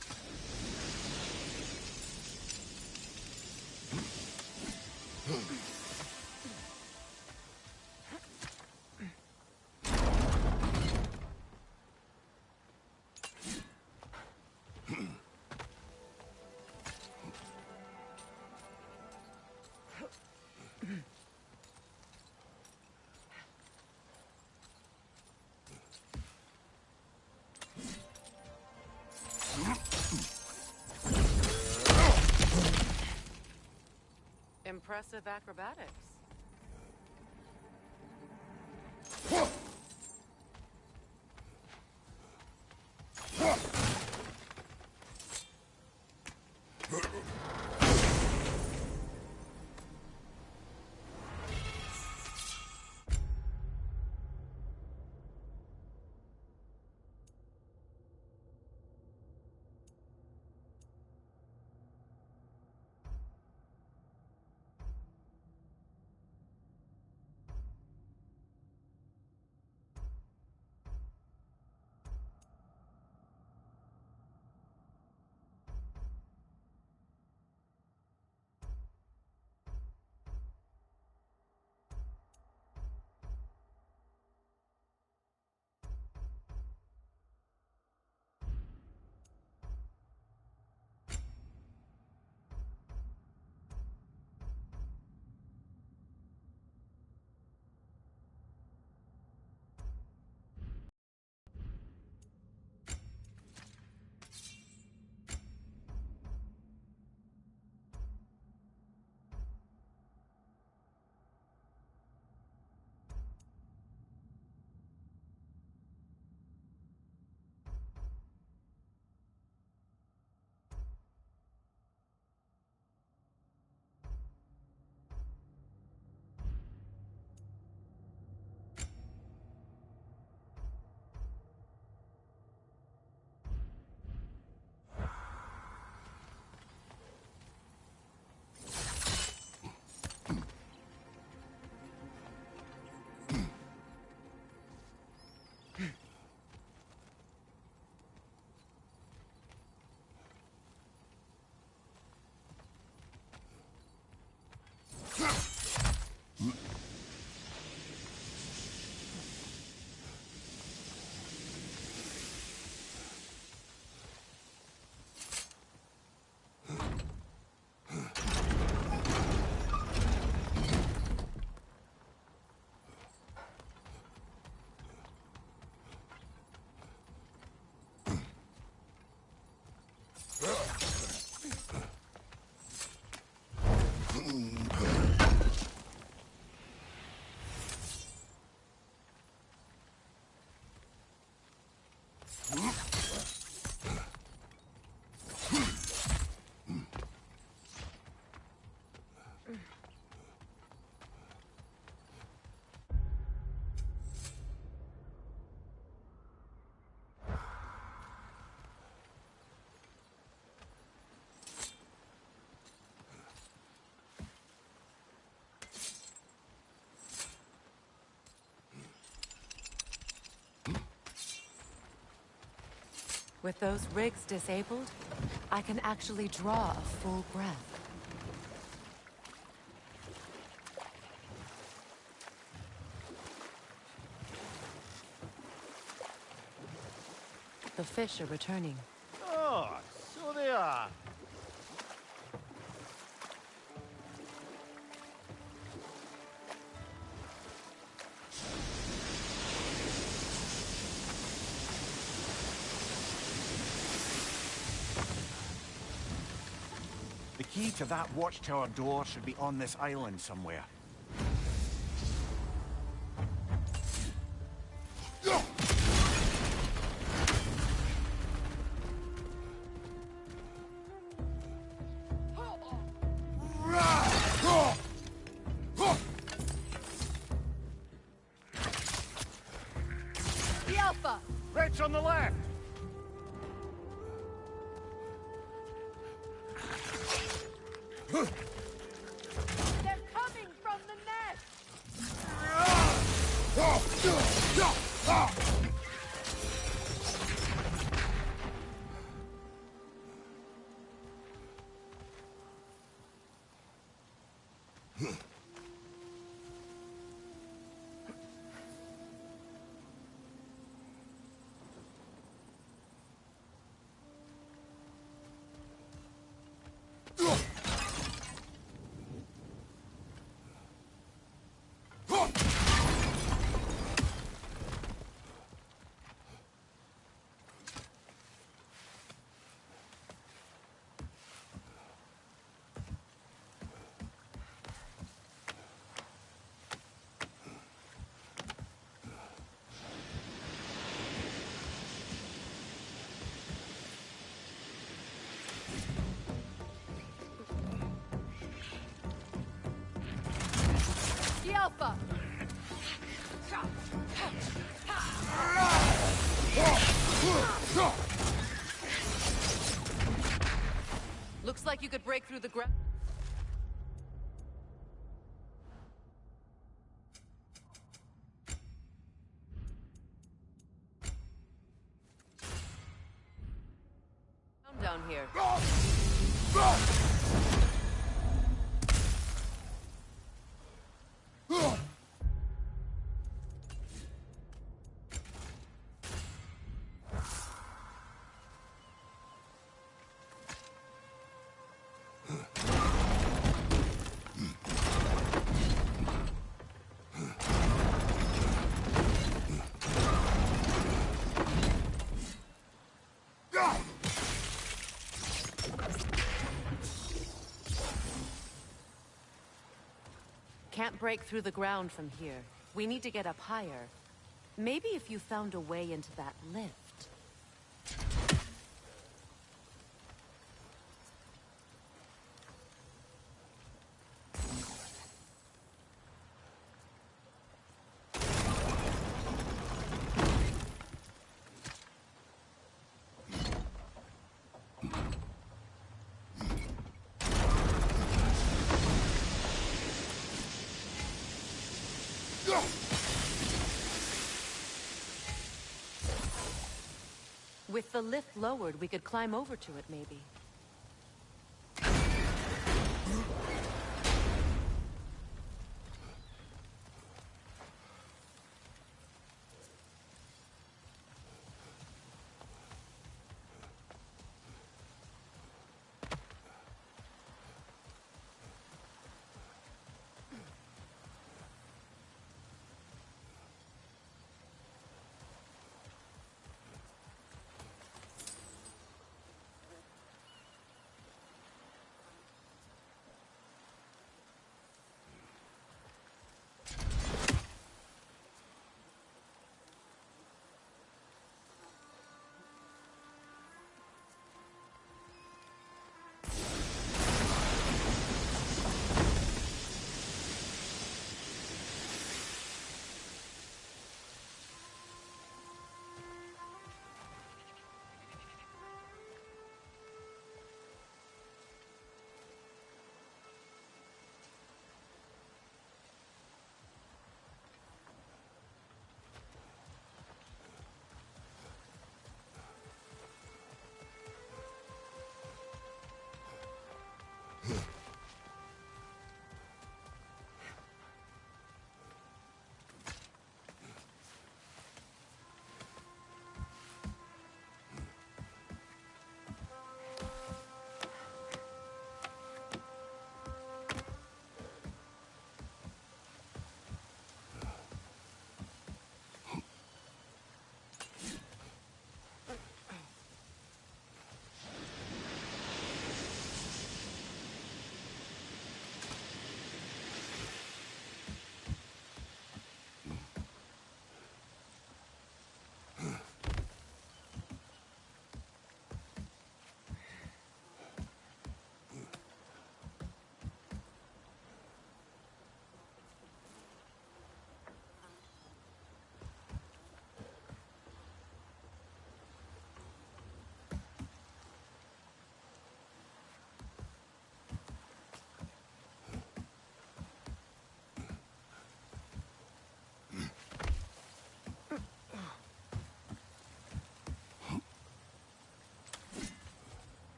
Impressive acrobatics. With those rigs disabled, I can actually draw a full breath. The fish are returning. Oh, so they are. The key to that watchtower door should be on this island somewhere. The Alpha! Red's on the left! They're coming from the nest! The Alpha! Looks like you could break through the ground. Down here. Can't break through the ground from here. We need to get up higher. Maybe if you found a way into that lift. With the lift lowered, we could climb over to it, maybe.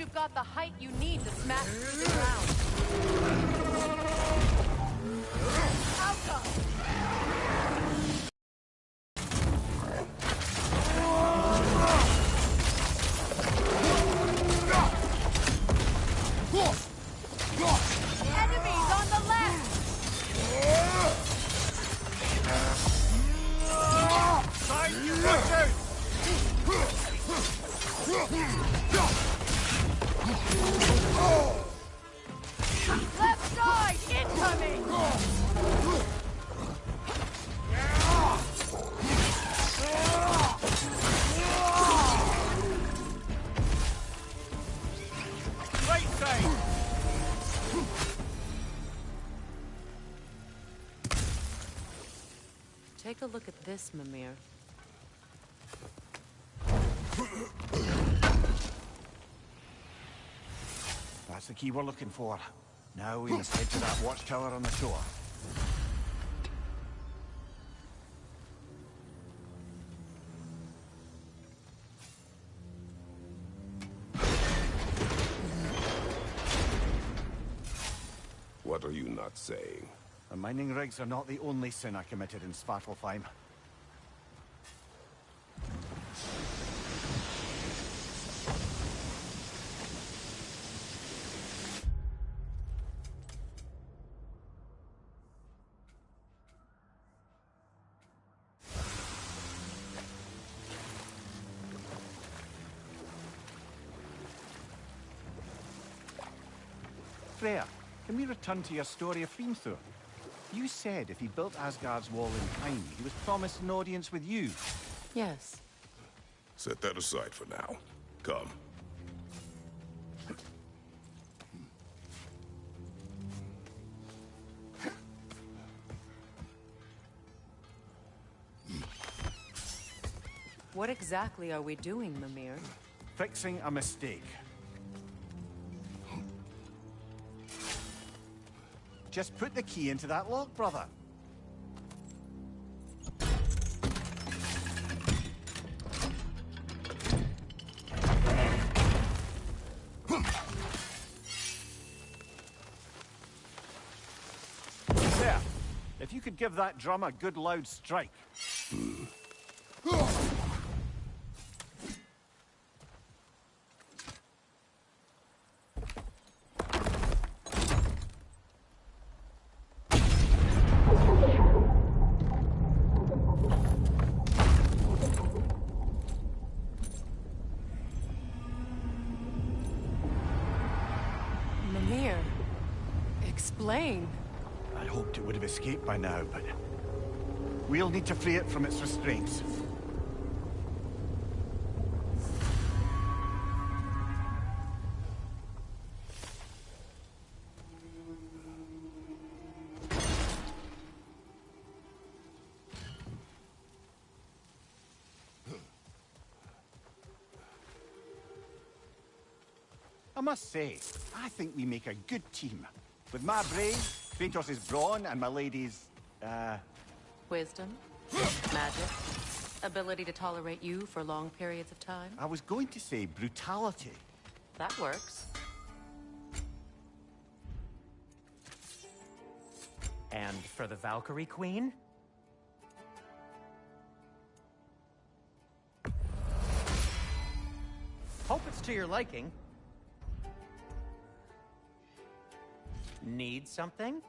you've got the height you need to smash through the ground. Outcome! Enemies on the left! Time you watch out! Left side! Incoming! Right side! Take a look at this, Mimir. That's the key we're looking for. Now we must head to that watchtower on the shore. What are you not saying? The mining rigs are not the only sin I committed in Svartalfheim. Freya, can we return to your story of Hrimthur? You said if he built Asgard's wall in time, he was promised an audience with you. Yes. Set that aside for now. Come. What exactly are we doing, Mimir? Fixing a mistake. Just put the key into that lock, brother. There. If you could give that drum a good loud strike. Mimir, explain. I hoped it would have escaped by now, but we'll need to free it from its restraints. I must say, I think we make a good team. With my brain, Kratos' brawn, and my lady's, Wisdom, magic, ability to tolerate you for long periods of time. I was going to say brutality. That works. And for the Valkyrie Queen? Hope it's to your liking. Need something?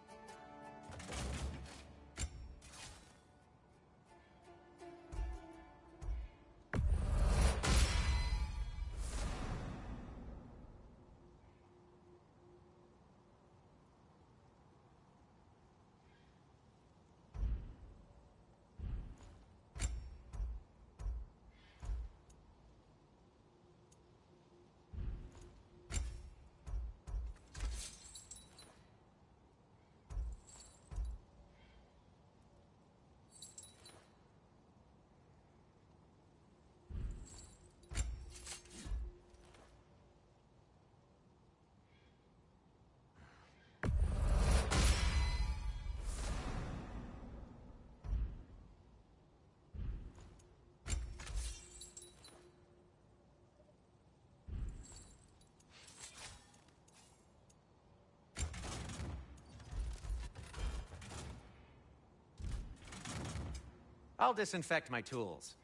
I'll disinfect my tools.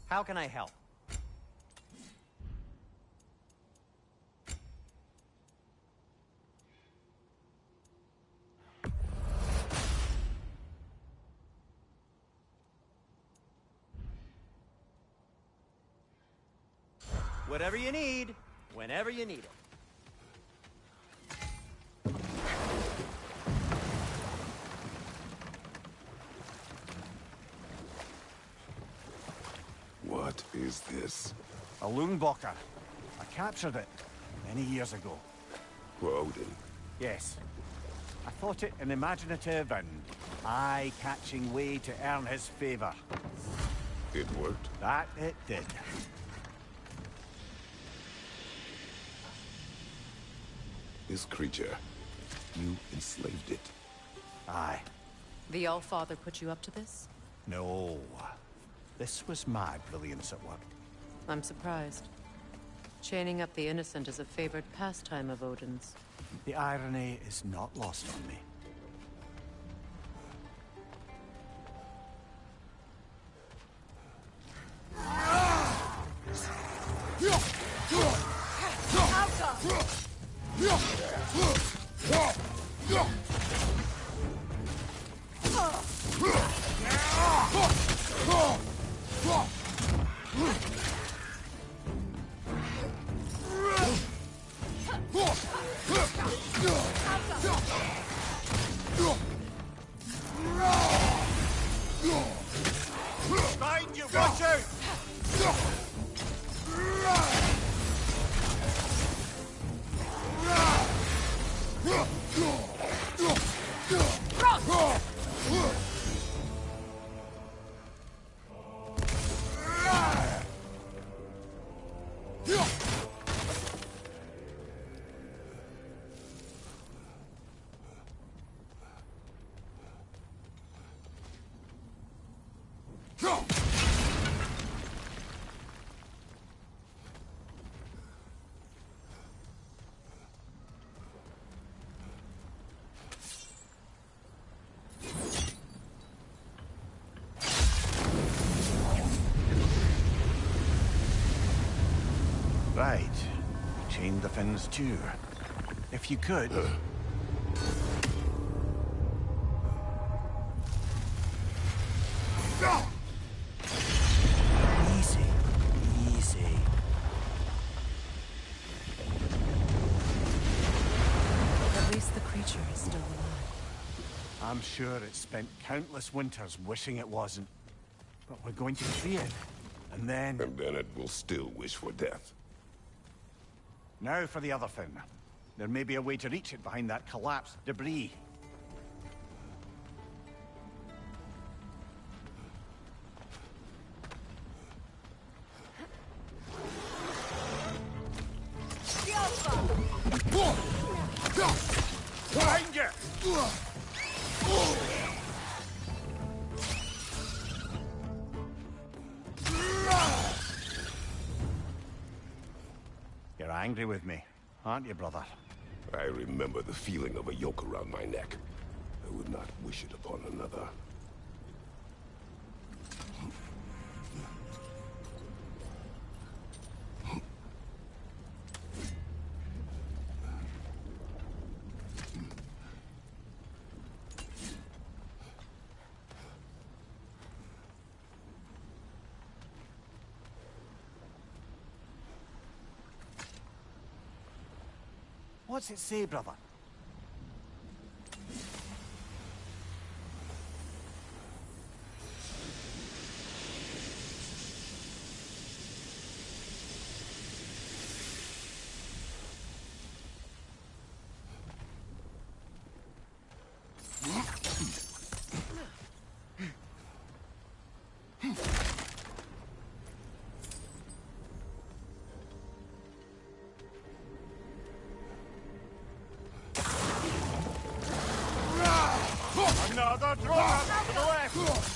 How can I help? Whatever you need, whenever you need it. What is this? A Loonbocker. I captured it many years ago. For Odin. Yes. I thought it an imaginative and eye-catching way to earn his favor. It worked? That it did. This creature, you enslaved it. Aye. The Allfather put you up to this? No. This was my brilliance at work. I'm surprised. Chaining up the innocent is a favored pastime of Odin's. The irony is not lost on me. Find you, watch out! Right. Chain the fins too. If you could. Easy. Easy. At least the creature is still alive. I'm sure it spent countless winters wishing it wasn't. But we're going to free it. And then it will still wish for death. now for the other fin. There may be a way to reach it behind that collapsed debris. Behind you! You're angry with me, aren't you, brother? I remember the feeling of a yoke around my neck. I would not wish it upon another. What's it say, brother? Another drop to the left!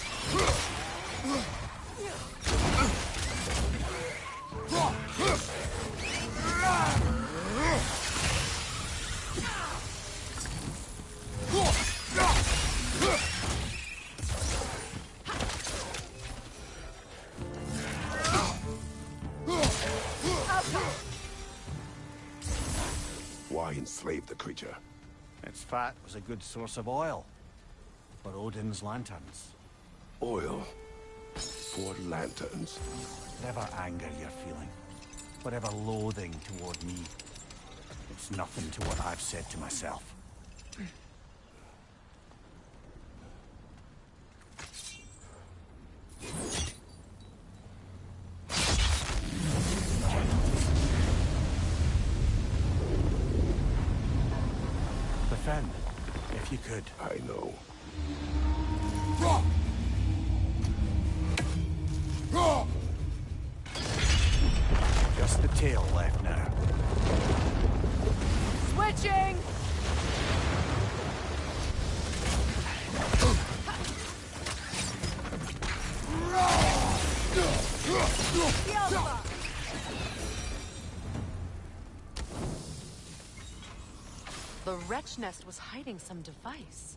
Why enslave the creature? Its fat was a good source of oil for Odin's lanterns. Oil for lanterns. Whatever anger you're feeling, whatever loathing toward me, it's nothing to what I've said to myself. Defend, if you could. I know. Just the tail left now. Switching! The wretch nest was hiding some device.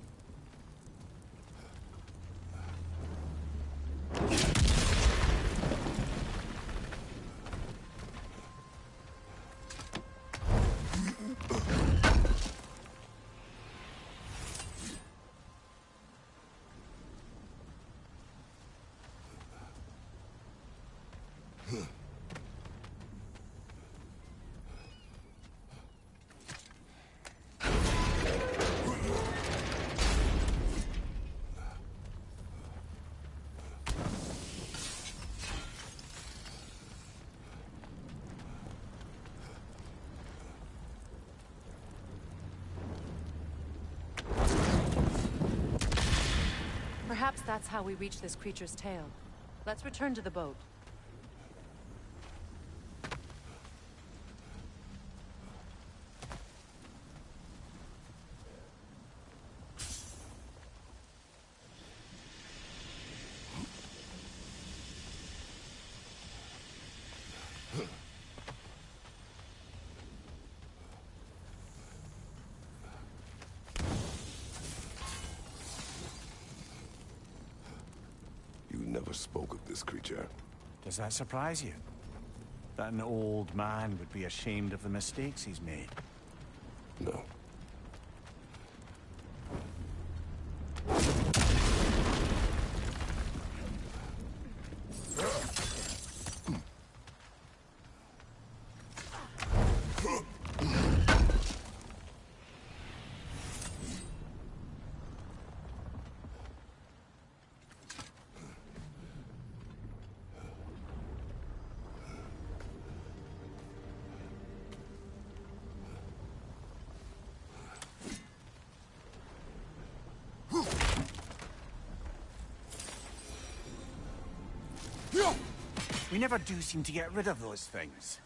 Perhaps that's how we reach this creature's tail. Let's return to the boat. You never spoke of this creature. Does that surprise you? That an old man would be ashamed of the mistakes he's made? No. We never do seem to get rid of those things.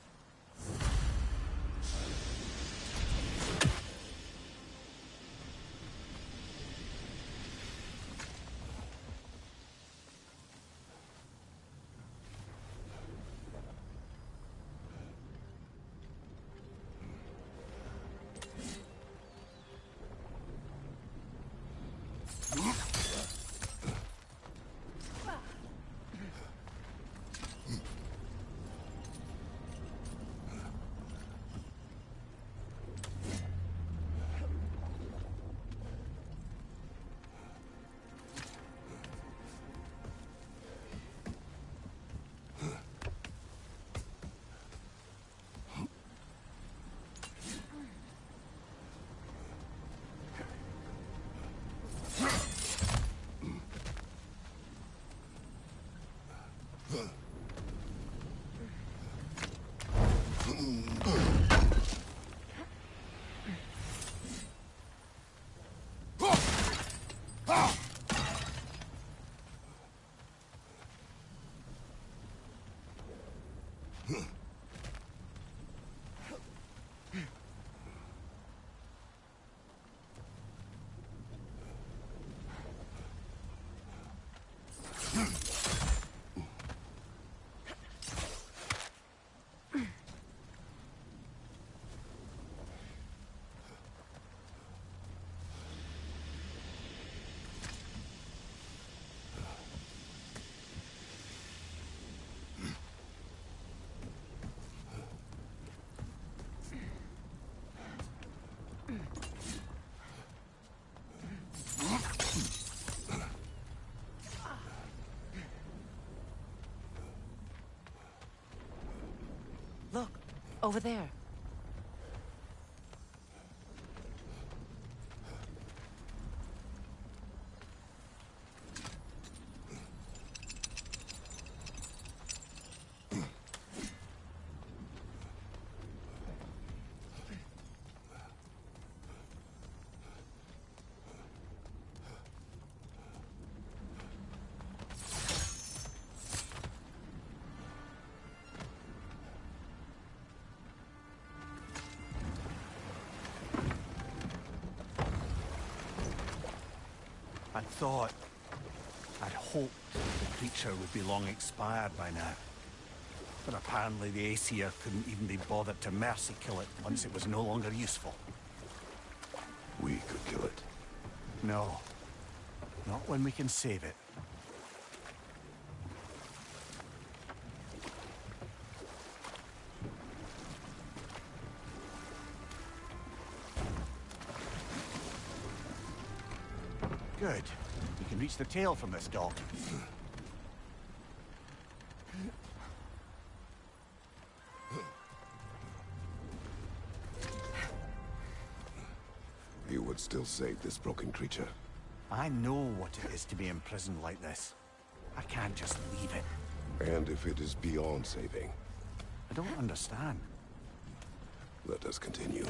Over there. I'd hoped the creature would be long expired by now. But apparently the Aesir couldn't even be bothered to mercy kill it once it was no longer useful. We could kill it. No. Not when we can save it. Good. We can reach the tail from this dock. You would still save this broken creature. I know what it is to be imprisoned like this. I can't just leave it. And if it is beyond saving? I don't understand. Let us continue.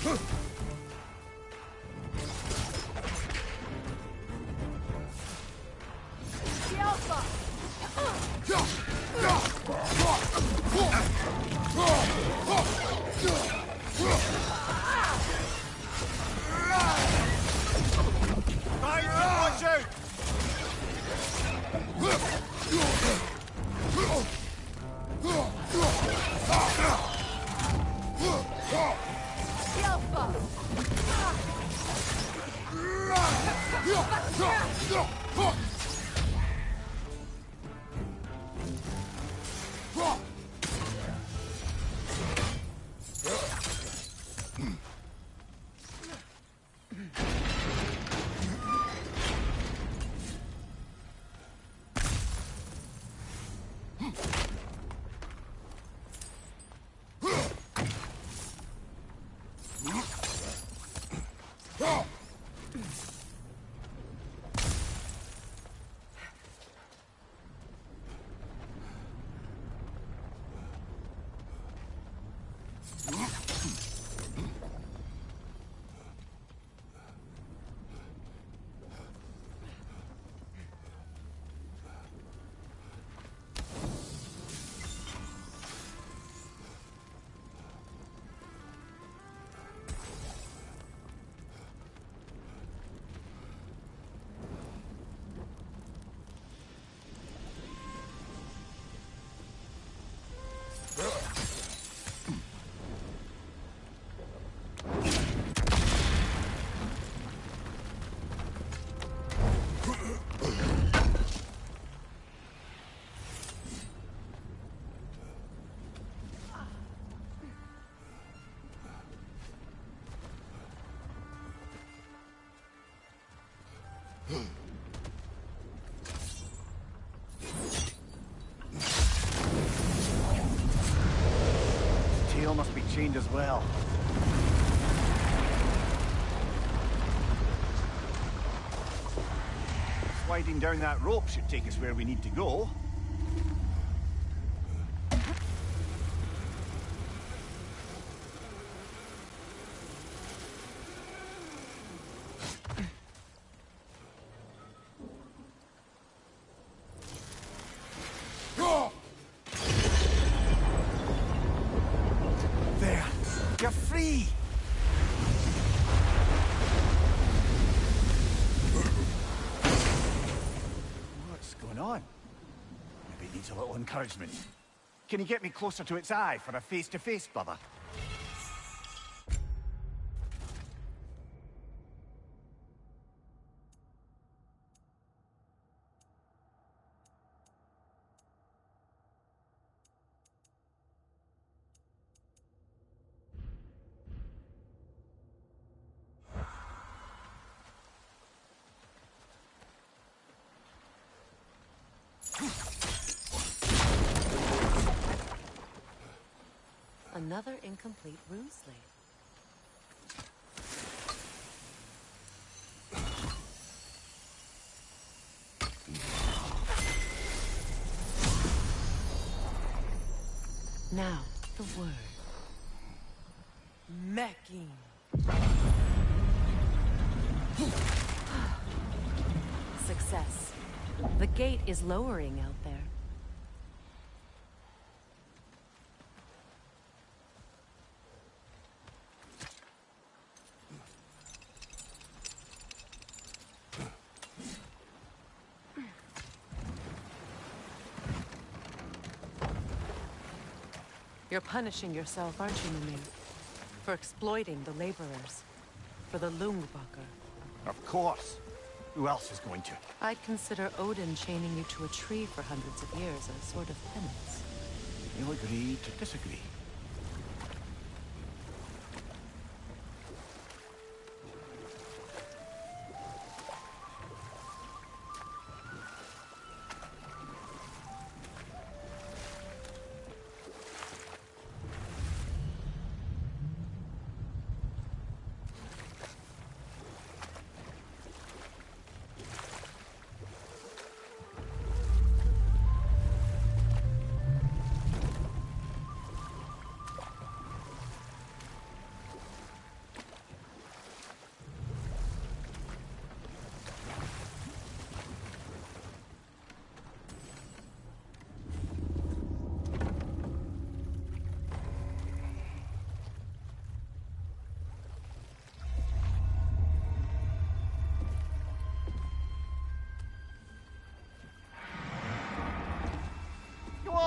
The Alpha! Watch out! The Alpha! Tail must be chained as well. Sliding down that rope should take us where we need to go. There! You're free! What's going on? Maybe it needs a little encouragement. Can you get me closer to its eye for a face-to-face, brother? Another incomplete rune slate. Now, the word. Mecking. Success. The gate is lowering out there. You're punishing yourself, aren't you, Mimir? For exploiting the laborers. For the Lungbacher. Of course. Who else is going to? I'd consider Odin chaining you to a tree for hundreds of years a sort of penance. We'll agree to disagree.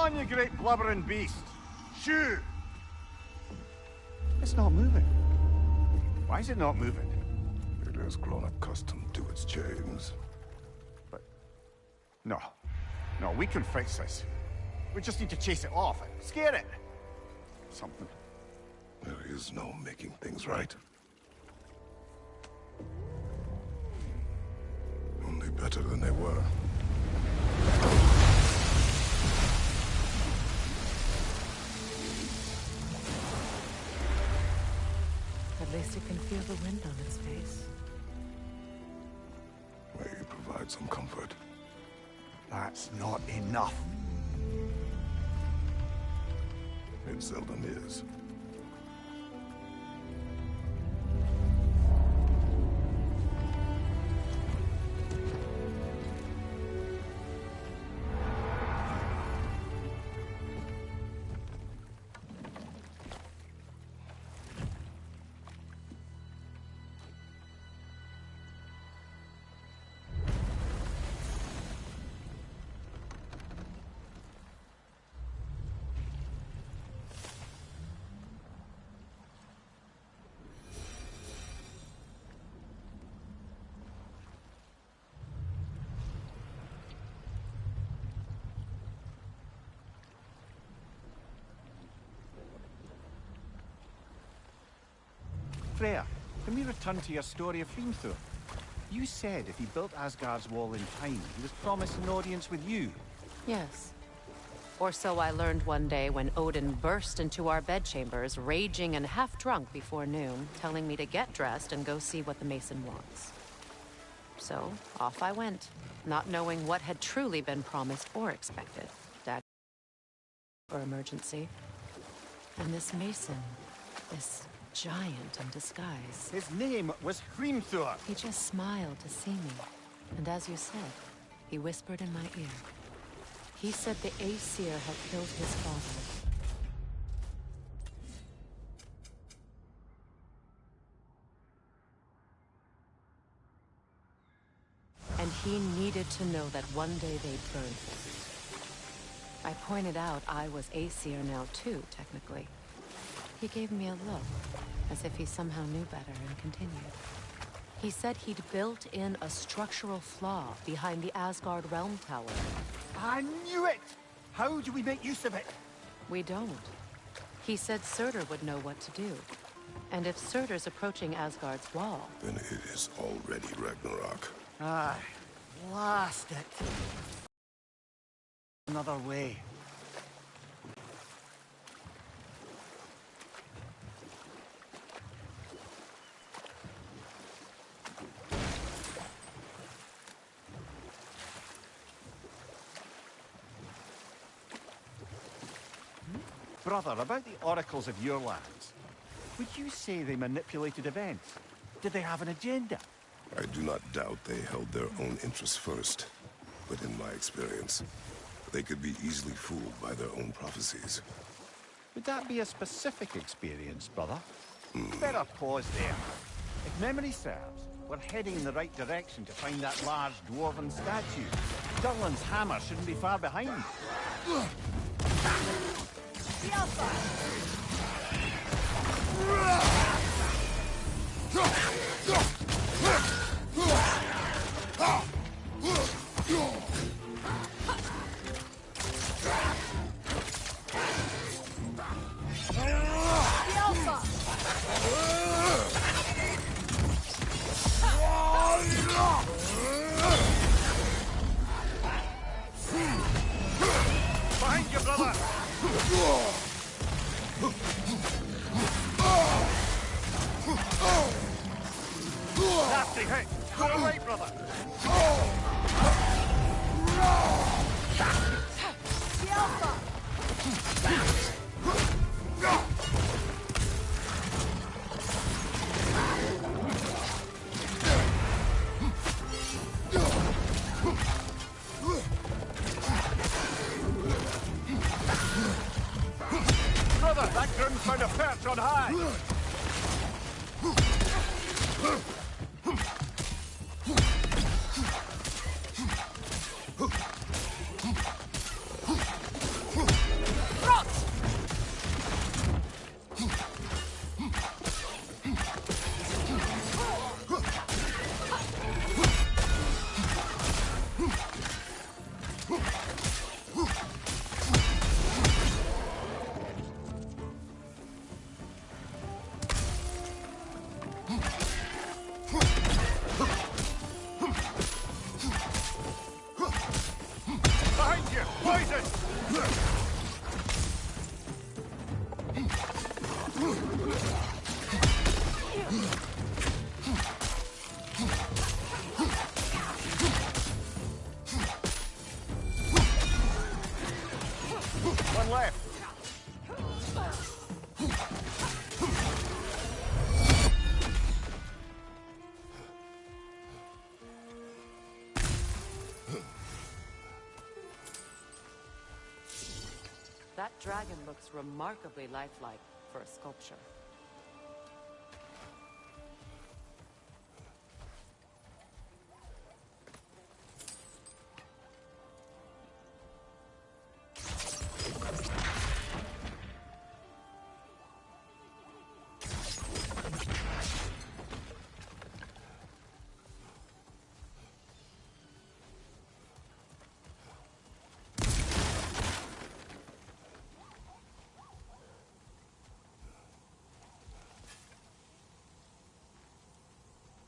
on, you great blubbering beast! Shoo! It's not moving. Why is it not moving? It has grown accustomed to its chains. But... No. No, we can fix this. We just need to chase it off. Scare it. Something. There is no making things right. Only better than they were. At least it can feel the wind on its face. May you provide some comfort. That's not enough. It seldom is. Freya, can we return to your story of Hrimthur? You said if he built Asgard's wall in time, he was promised an audience with you. Yes. Or so I learned one day when Odin burst into our bedchambers, raging and half-drunk before noon, telling me to get dressed and go see what the Mason wants. So, off I went, not knowing what had truly been promised or expected. Dad or emergency. And this Mason, this giant in disguise. His name was Hrimthur. He just smiled to see me. And as you said, he whispered in my ear. He said the Aesir had killed his father. And he needed to know that one day they'd burn him. I pointed out I was Aesir now too, technically. He gave me a look, as if he somehow knew better, and continued. He said he'd built in a structural flaw behind the Asgard Realm Tower. I knew it! How do we make use of it? We don't. He said Surtur would know what to do. And if Surtur's approaching Asgard's wall... Then it is already Ragnarok. Aye. Blast it. Another way. Brother, about the oracles of your lands, would you say they manipulated events? Did they have an agenda? I do not doubt they held their own interests first. But in my experience, they could be easily fooled by their own prophecies. Would that be a specific experience, brother? Better pause there. If memory serves, we're heading in the right direction to find that large dwarven statue. Durlin's hammer shouldn't be far behind. Behind you, brother! Nasty hit! Go away, brother! Brother, that groom's found a perch on high! One left. That dragon looks remarkably lifelike for a sculpture.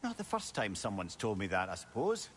Not the first time someone's told me that, I suppose.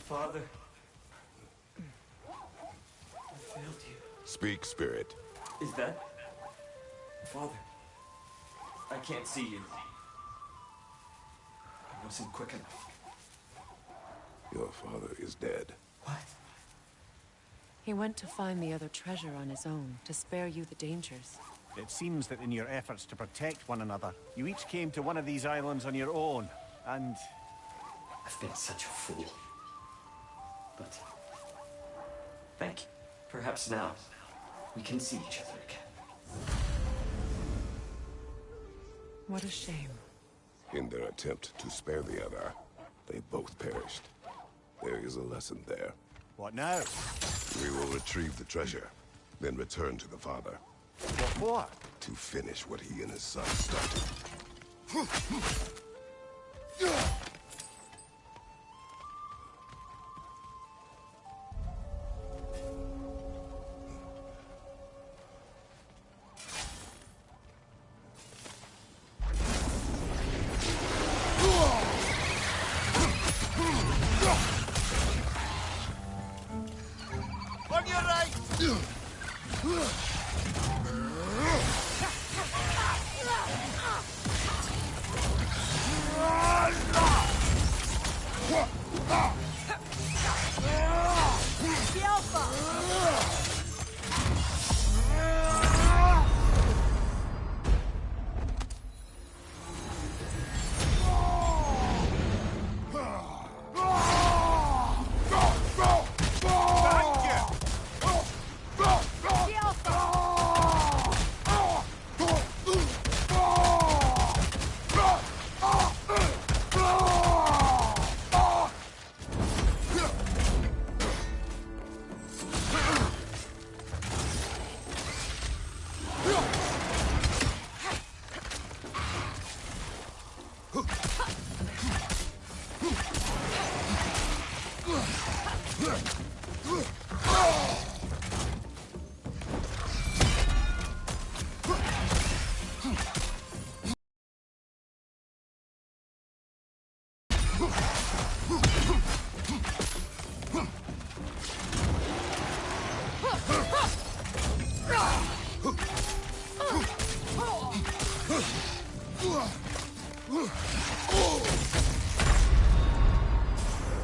Father, I failed you. Speak, spirit. Is that... Father, I can't see you. I wasn't quick enough. Your father is dead. What? He went to find the other treasure on his own, to spare you the dangers. It seems that in your efforts to protect one another, you each came to one of these islands on your own, and... I've been such a fool. But... thank you. Perhaps now, we can see each other again. What a shame. In their attempt to spare the other, they both perished. There is a lesson there. What now? We will retrieve the treasure, then return to the father. What for? To finish what he and his son started. On your right! The Alpha!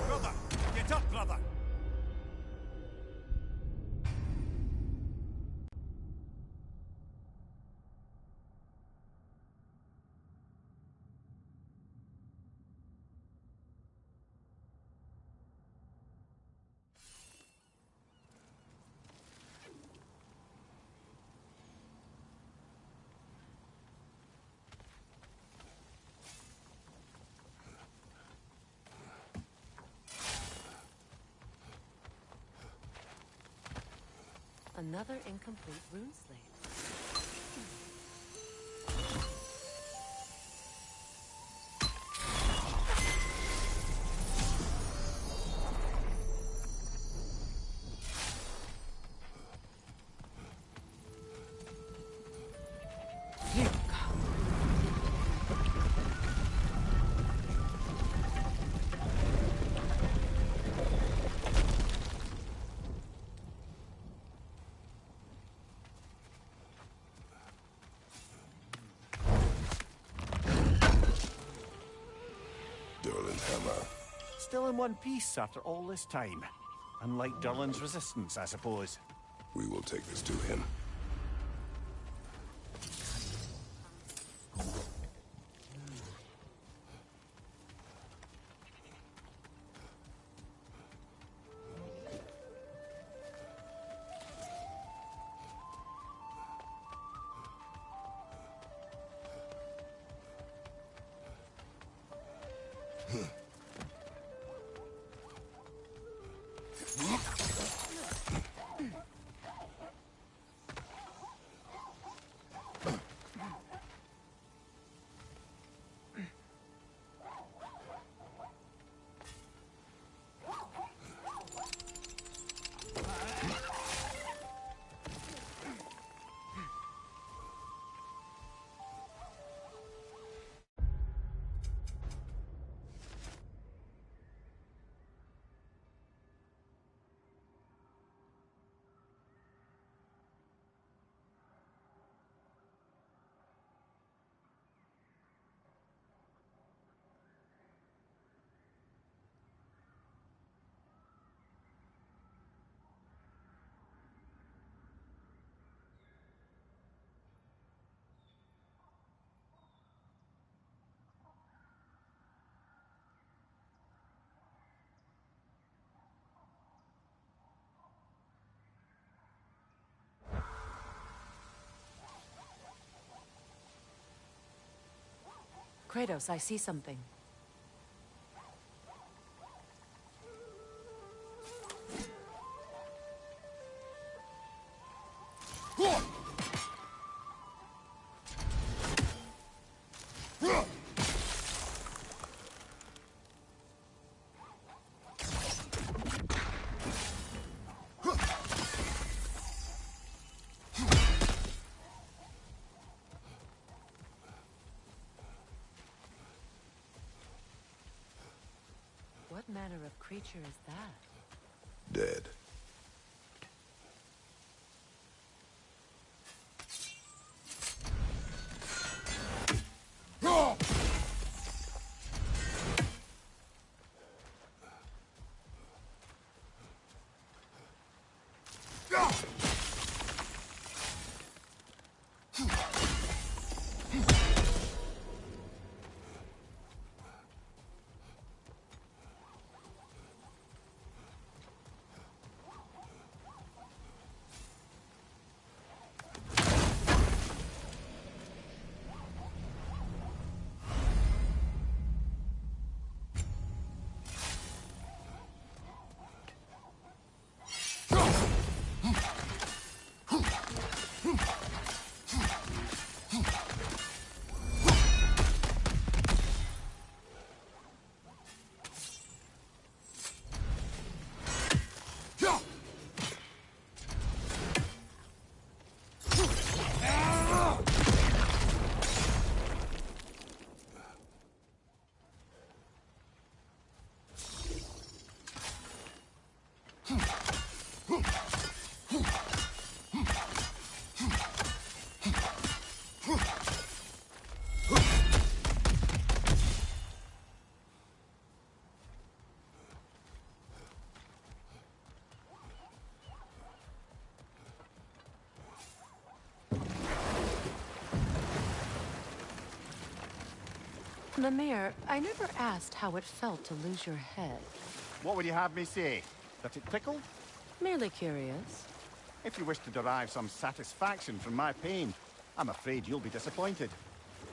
Brother, get up, brother. Another incomplete rune slate. Here we go. Still in one piece after all this time. Unlike Durlin's resistance, I suppose. We will take this to him. Kratos, I see something. What manner of creature is that? Dead. Mimir, I never asked how it felt to lose your head. What would you have me say? That it tickled? Merely curious. If you wish to derive some satisfaction from my pain, I'm afraid you'll be disappointed.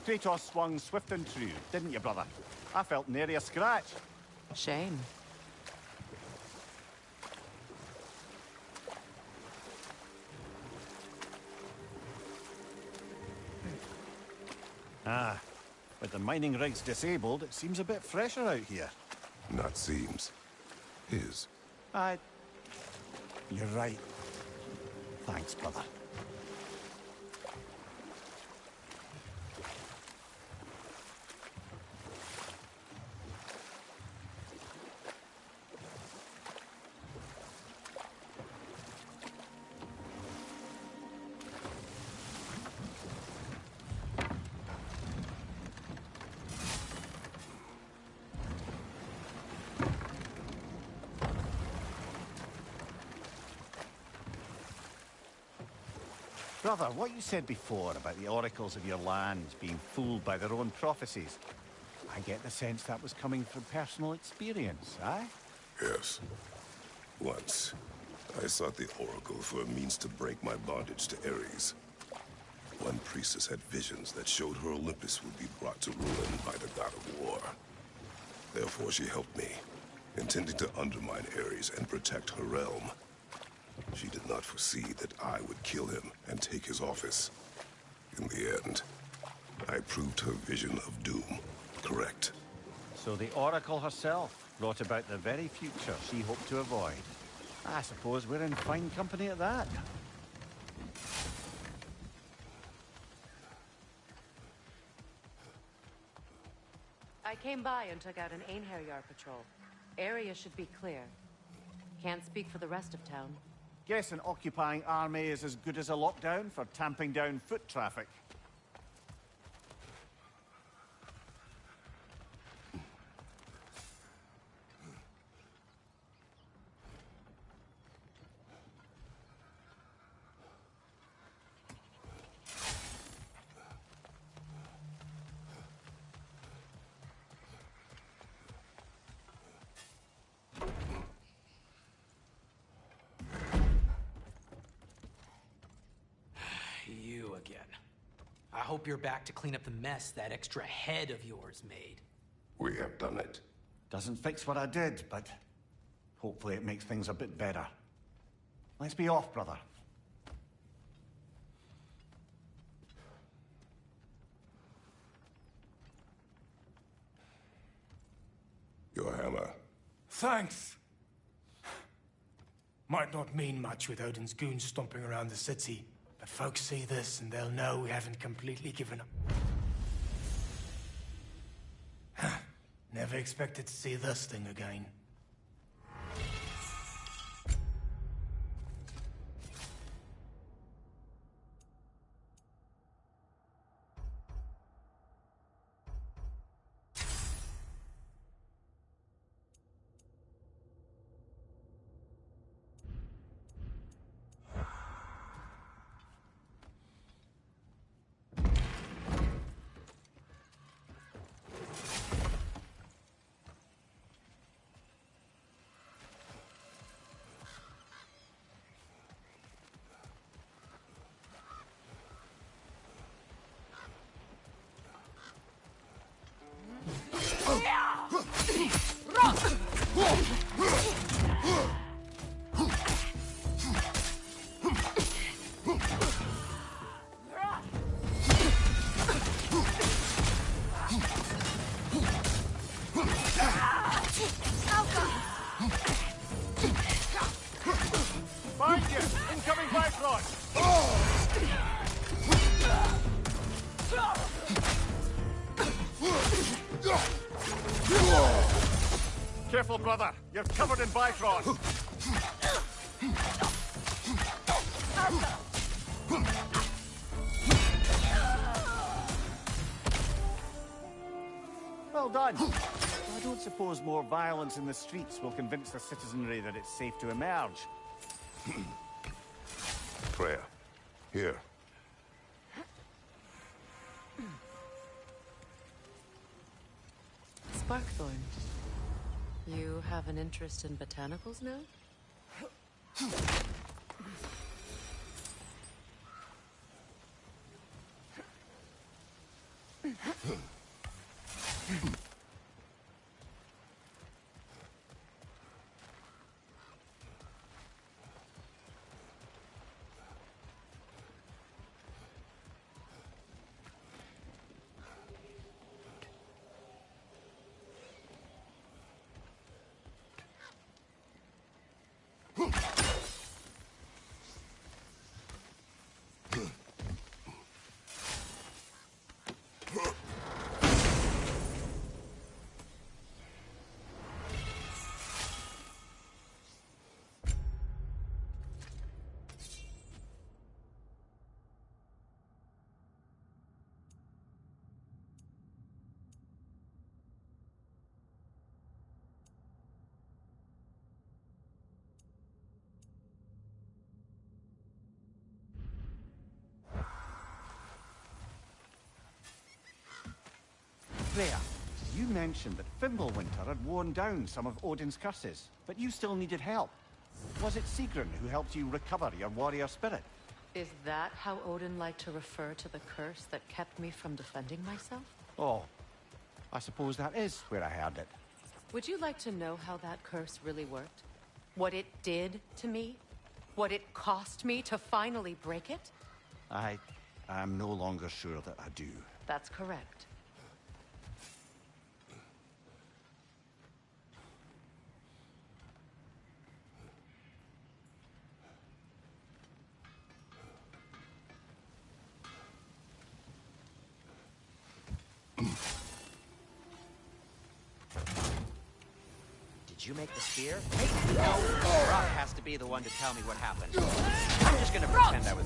Kratos swung swift and true, didn't you, brother? I felt nary a scratch. Shame. Ah, with the mining rigs disabled, it seems a bit fresher out here. Not seems. Is. You're right. Thanks, brother. Brother, what you said before about the oracles of your lands being fooled by their own prophecies, I get the sense that was coming from personal experience, aye? Yes. Once, I sought the oracle for a means to break my bondage to Ares. One priestess had visions that showed her Olympus would be brought to ruin by the god of war. Therefore she helped me, intending to undermine Ares and protect her realm. She did not foresee that I would kill him and take his office. In the end, I proved her vision of doom correct. So the oracle herself brought about the very future she hoped to avoid. I suppose we're in fine company at that. I came by and took out an Einherjar patrol. Area should be clear. Can't speak for the rest of town. Guess an occupying army is as good as a lockdown for tamping down foot traffic. You again. I hope you're back to clean up the mess that extra head of yours made. We have done it. Doesn't fix what I did, but hopefully it makes things a bit better. Let's be off, brother. Your hammer. Thanks. Might not mean much with Odin's goons stomping around the city, but folks see this and they'll know we haven't completely given up. Never expected to see this thing again. Find you! Incoming Bifrost! Careful, brother. You're covered in Bifrost. Well done. I don't suppose more violence in the streets will convince the citizenry that it's safe to emerge. Freya. Here. Sparkthorn. You have an interest in botanicals now? Freya, you mentioned that Fimbulwinter had worn down some of Odin's curses, but you still needed help. Was it Sigrun who helped you recover your warrior spirit? Is that how Odin liked to refer to the curse that kept me from defending myself? Oh, I suppose that is where I heard it. Would you like to know how that curse really worked? What it did to me? What it cost me to finally break it? I am no longer sure that I do. That's correct. Did you make the spear? Wait, no! Brock has to be the one to tell me what happened. I'm just gonna pretend I was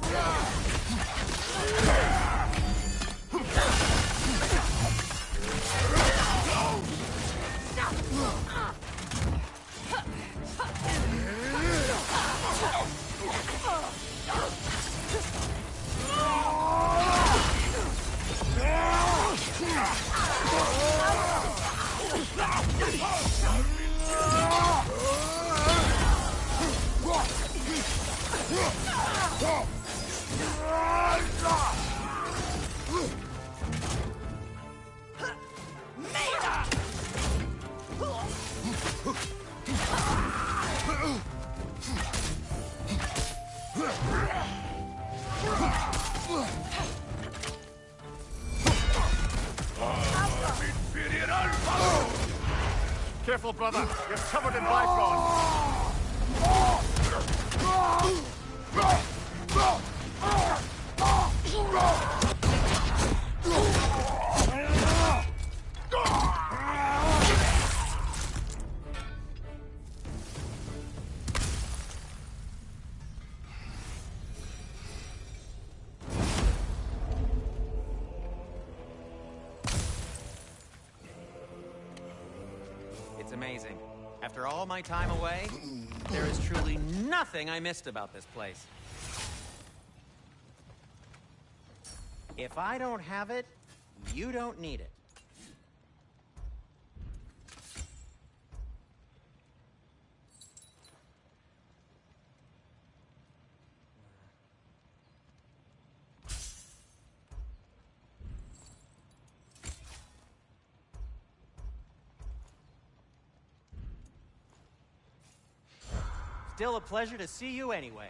Careful, brother. You're covered in Bifrost. It's amazing. After all my time away, there is truly nothing I missed about this place. If I don't have it, you don't need it. Still a pleasure to see you anyway.